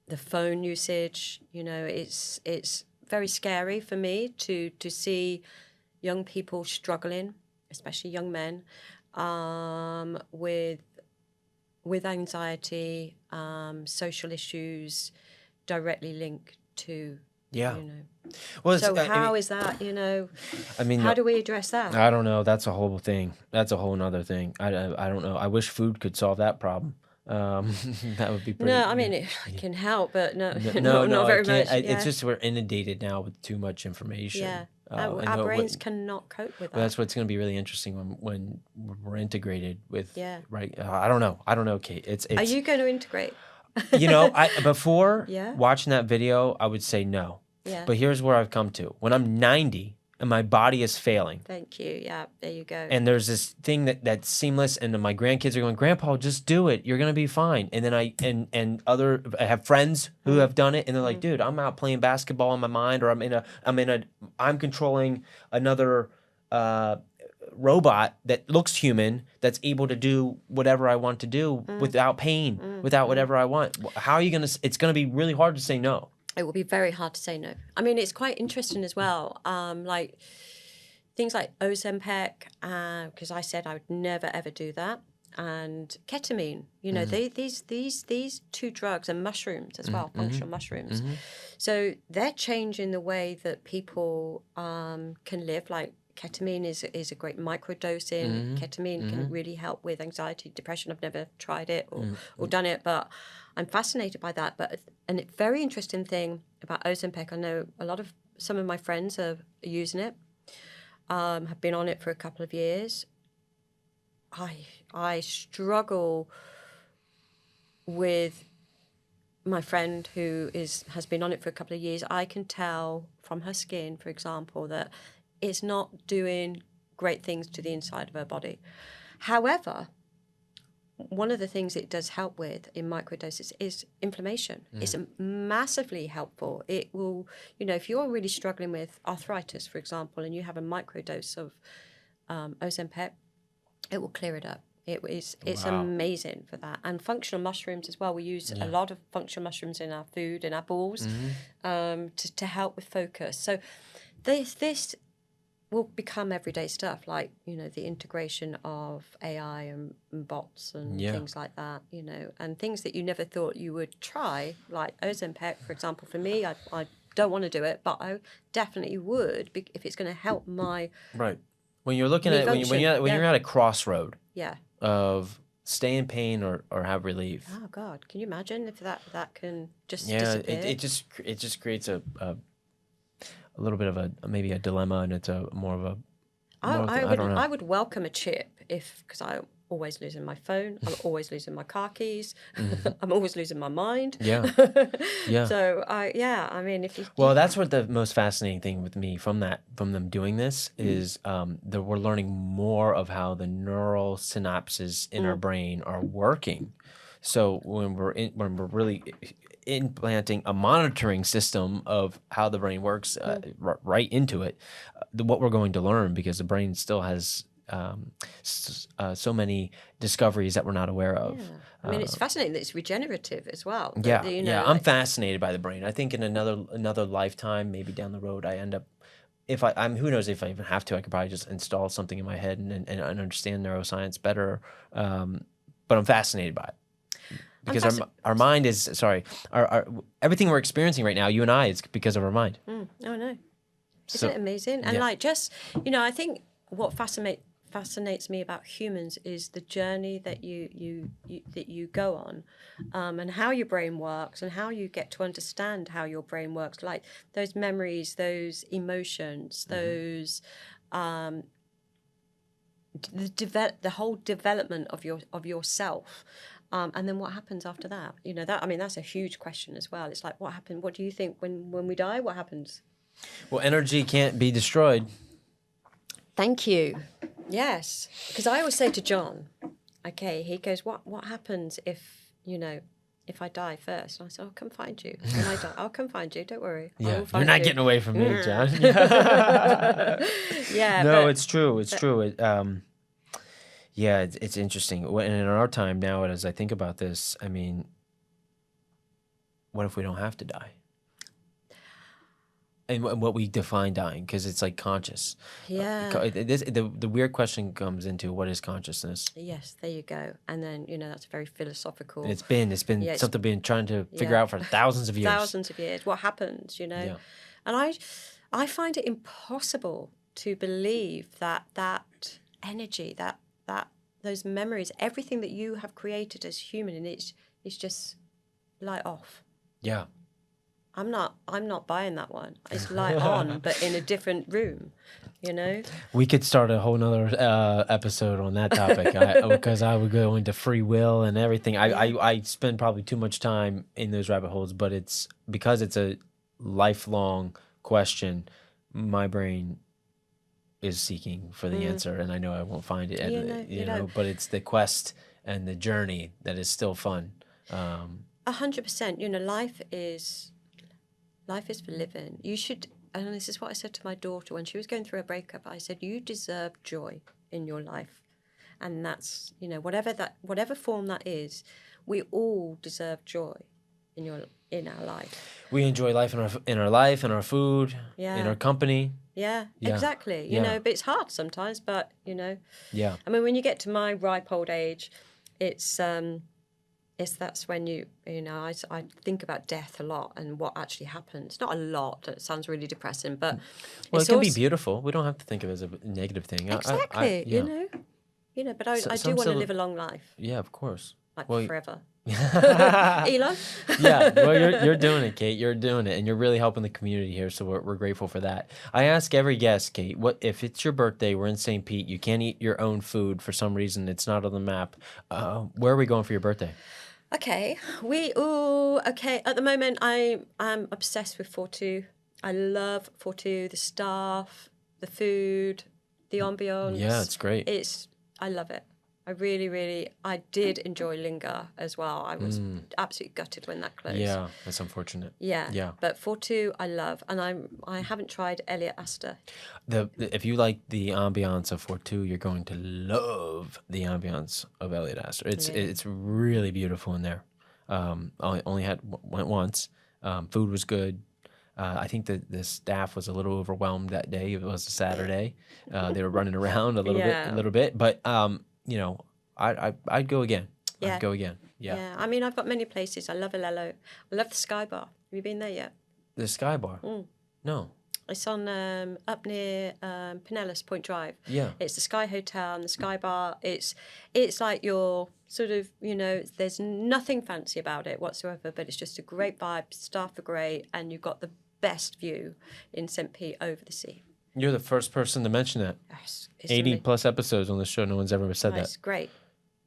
the phone usage, it's very scary for me to see young people struggling, especially young men, with anxiety, social issues directly linked to Well, so how is that, how do we address that? I don't know. That's a whole thing. That's a whole nother thing. I don't know. I wish food could solve that problem. That would be pretty. No, I mean, it can help, but not very much. It's just we're inundated now with too much information. Yeah. Our brains cannot cope with that. That's what's going to be really interesting when we're integrated with. Right. I don't know, Kate. It's. Are you going to integrate? Before watching that video, I would say no. Yeah. But here's where I've come to. When I'm 90 and my body is failing. Thank you. Yeah, there you go. And there's this thing that's seamless, and my grandkids are going, Grandpa, just do it. You're gonna be fine. And then I have friends who have done it, and they're like, dude, I'm out playing basketball in my mind, or I'm controlling another robot that looks human, that's able to do whatever I want to do without pain, without whatever I want. How are you gonna? It's gonna be really hard to say no. It will be very hard to say no. I mean, it's quite interesting as well. Like things like Ozempic, because I said I would never ever do that, and ketamine. These 2 drugs, and mushrooms as well, functional mushrooms. So they're changing the way that people can live. Like ketamine is a great microdosing. Ketamine can really help with anxiety, depression. I've never tried it or done it, but I'm fascinated by that. And a very interesting thing about Ozempic, I know some of my friends are using it, have been on it for a couple of years. I struggle with my friend who has been on it for a couple of years. I can tell from her skin, for example, that it's not doing great things to the inside of her body. However, one of the things it does help with in microdoses is inflammation. It's massively helpful. It will, if you're really struggling with arthritis, for example, and you have a microdose of Ozempic, it will clear it up. It's amazing for that. And functional mushrooms as well. We use a lot of functional mushrooms in our food, in our balls, to help with focus. So this will become everyday stuff, like, the integration of AI and bots and things like that, and things that you never thought you would try, like Ozempic, for example. For me, I don't want to do it, but I definitely would if it's going to help my when you're looking at when you're at a crossroad yeah. of stay in pain or have relief. Oh God, can you imagine if that can just Yeah, disappear? it just creates a little bit of maybe a dilemma, and it's a more of a I don't know. I would welcome a chip because I'm always losing my phone. I'm always losing my car keys. I'm always losing my mind. Yeah, yeah. So I mean, if you Well, that's what the most fascinating thing with me from them doing this is that we're learning more of how the neural synapses in our brain are working. So when we're really implanting a monitoring system of how the brain works right into it, what we're going to learn, because the brain still has so many discoveries that we're not aware of. yeah. I mean, it's fascinating that it's regenerative as well. Yeah, You yeah. know, I'm like, fascinated by the brain. I think in another lifetime, maybe down the road, I end up, if I'm who knows if I even have to, I could probably just install something in my head and understand neuroscience better. But I'm fascinated by it because our mind is our everything we're experiencing right now, you and I, is because of our mind. oh no, So isn't it amazing? And yeah. like, just I think what fascinates me about humans is the journey that you go on, and how your brain works and how you get to understand how your brain works, like those memories, those emotions, those the whole development of yourself. And then what happens after that? That's a huge question as well. It's like, what happened? What do you think when we die? What happens? Well, energy can't be destroyed. Thank you. Yes, because I always say to John, okay, he goes, what happens if I die first? And I said, I'll come find you. When I die, I'll come find you. Don't worry. I Yeah, will find you're not you. getting away from me, John. Yeah. No, it's true. It's true. Yeah, it's interesting. And in our time now, as I think about this, I mean, what if we don't have to die? And what we define dying, because it's like conscious. Yeah. The weird question comes into, what is consciousness? Yes, there you go. And then that's a very philosophical. It's been something been trying to figure out for thousands of years. Thousands of years. What happens? Yeah. And I find it impossible to believe that energy, that those memories, everything that you have created as human, and it's just light off. Yeah. I'm not buying that one. It's light on, but in a different room, We could start a whole nother episode on that topic, because I would go into free will and everything. I spend probably too much time in those rabbit holes, but it's because it's a lifelong question. My brain is seeking for the answer, and I know I won't find it. You know, but it's the quest and the journey that is still fun. 100%. Life is for living. You should, and this is what I said to my daughter when she was going through a breakup. I said, you deserve joy in your life, and that's whatever form that is. We all deserve joy in our life. We enjoy life in our life, in our food, in our company. Yeah, exactly. But it's hard sometimes. But Yeah. I mean, when you get to my ripe old age, that's when I think about death a lot and what actually happens. Not a lot. It sounds really depressing, but it can be beautiful. We don't have to think of it as a negative thing. Exactly. But I do want to live a long life. Yeah, of course. Forever. Elon? Yeah, well, you're doing it, Kate. You're doing it, and you're really helping the community here, so we're grateful for that. I ask every guest, Kate, what if it's your birthday, we're in St. Pete, you can't eat your own food for some reason, it's not on the map, where are we going for your birthday? Okay, at the moment, I'm obsessed with Fortu. I love Fortu, the staff, the food, the ambiance. Yeah, it's great. I love it. I really, really, I did enjoy Linga as well. I was absolutely gutted when that closed. Yeah, that's unfortunate. Yeah. But Fortu, I love, and I haven't tried Elliot Astor. If you like the ambiance of Fortu, you're going to love the ambiance of Elliot Astor. It's really beautiful in there. I only went once. Food was good. I think that the staff was a little overwhelmed that day. It was a Saturday. They were running around a little bit, but I'd go again. Yeah. I'd go again. Yeah. Yeah. I mean, I've got many places. I love Alelo. I love the Sky Bar. Have you been there yet? The Sky Bar? No. It's on up near Pinellas Point Drive. Yeah. It's the Sky Hotel and the Sky Bar. It's like you're sort of, there's nothing fancy about it whatsoever, but it's just a great vibe. Staff are great, and you've got the best view in St. Pete over the sea. You're the first person to mention that. Yes, 80 plus episodes on the show. No one's ever said that. It's great.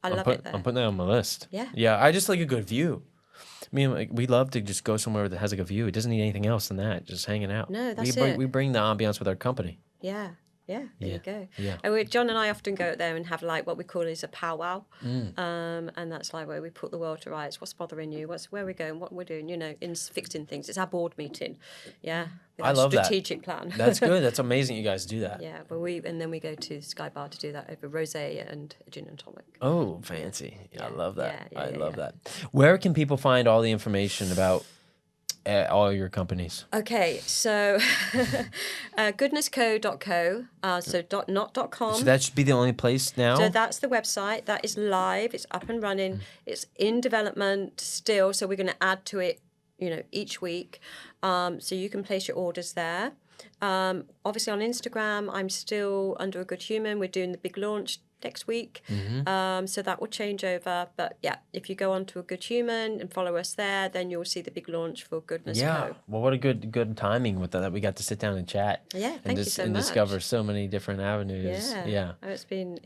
I love it there. I'm putting that on my list. Yeah. Yeah, I just like a good view. I mean, like, we love to just go somewhere that has like a view. It doesn't need anything else than that. Just hanging out. No, that's it. We bring the ambiance with our company. Yeah. Yeah, there you go. Yeah. And John and I often go out there and have like what we call is a powwow, and that's like where we put the world to rights. What's bothering you? Where we're going? What we're doing? In fixing things. It's our board meeting. Yeah, I love strategic plan. That's good. That's amazing. You guys do that. Yeah, but then we go to Sky Bar to do that over rosé and gin and tonic. Oh, fancy! Yeah, I love that. Yeah, I love that. Where can people find all the information about all your companies? Okay, so goodnessco.co, not .com. So that should be the only place now? So that's the website. That is live. It's up and running. It's in development still, so we're going to add to it, each week. So you can place your orders there. Obviously on Instagram, I'm still under A Good Human. We're doing the big launch next week. So that will change over. But yeah, if you go on to A Good Human and follow us there, then you'll see the big launch for Goodness Co. Well, what a good timing with that we got to sit down and chat. Yeah, thank you so and much. discover so many different avenues. Yeah. Oh, it's been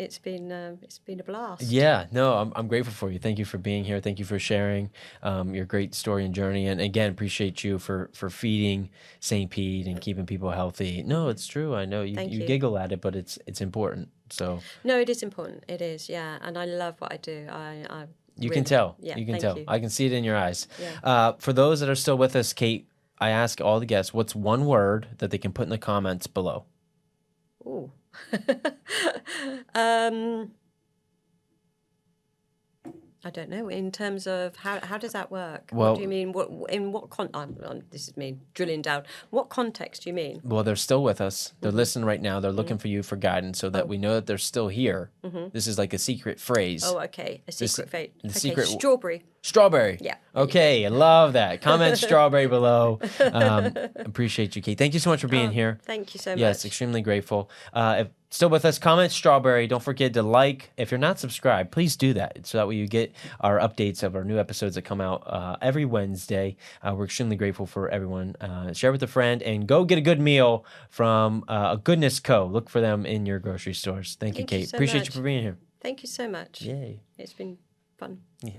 a blast. Yeah, no, I'm grateful for you. Thank you for being here. Thank you for sharing your great story and journey. And again, appreciate you for feeding St. Pete and keeping people healthy. No, it's true. I know you giggle at it, but it's important. So no, it is important. It is, yeah, and I love what I do. You can tell. Yeah, you can thank tell. you. I can see it in your eyes. Yeah. For those that are still with us, Kate, I ask all the guests, what's one word that they can put in the comments below? Ooh. I don't know. In terms of how does that work? Well, what do you mean? This is me drilling down. What context do you mean? Well, they're still with us. They're listening right now. They're looking for you for guidance so that we know that they're still here. This is like a secret phrase. Oh, okay. A secret fate. The Okay. secret Strawberry. Strawberry. Yeah. Okay, I love that. Comment strawberry below. Appreciate you, Kate. Thank you so much for being here. Thank you so much. Yes, extremely grateful. If still with us, comment strawberry. Don't forget to like. If you're not subscribed, please do that so that way you get our updates of our new episodes that come out every Wednesday. We're extremely grateful for everyone. Share with a friend and go get a good meal from A Goodness Co. Look for them in your grocery stores. Thank you, Kate. So Appreciate much. you for being here. Thank you so much. Yay. It's been fun. Yeah.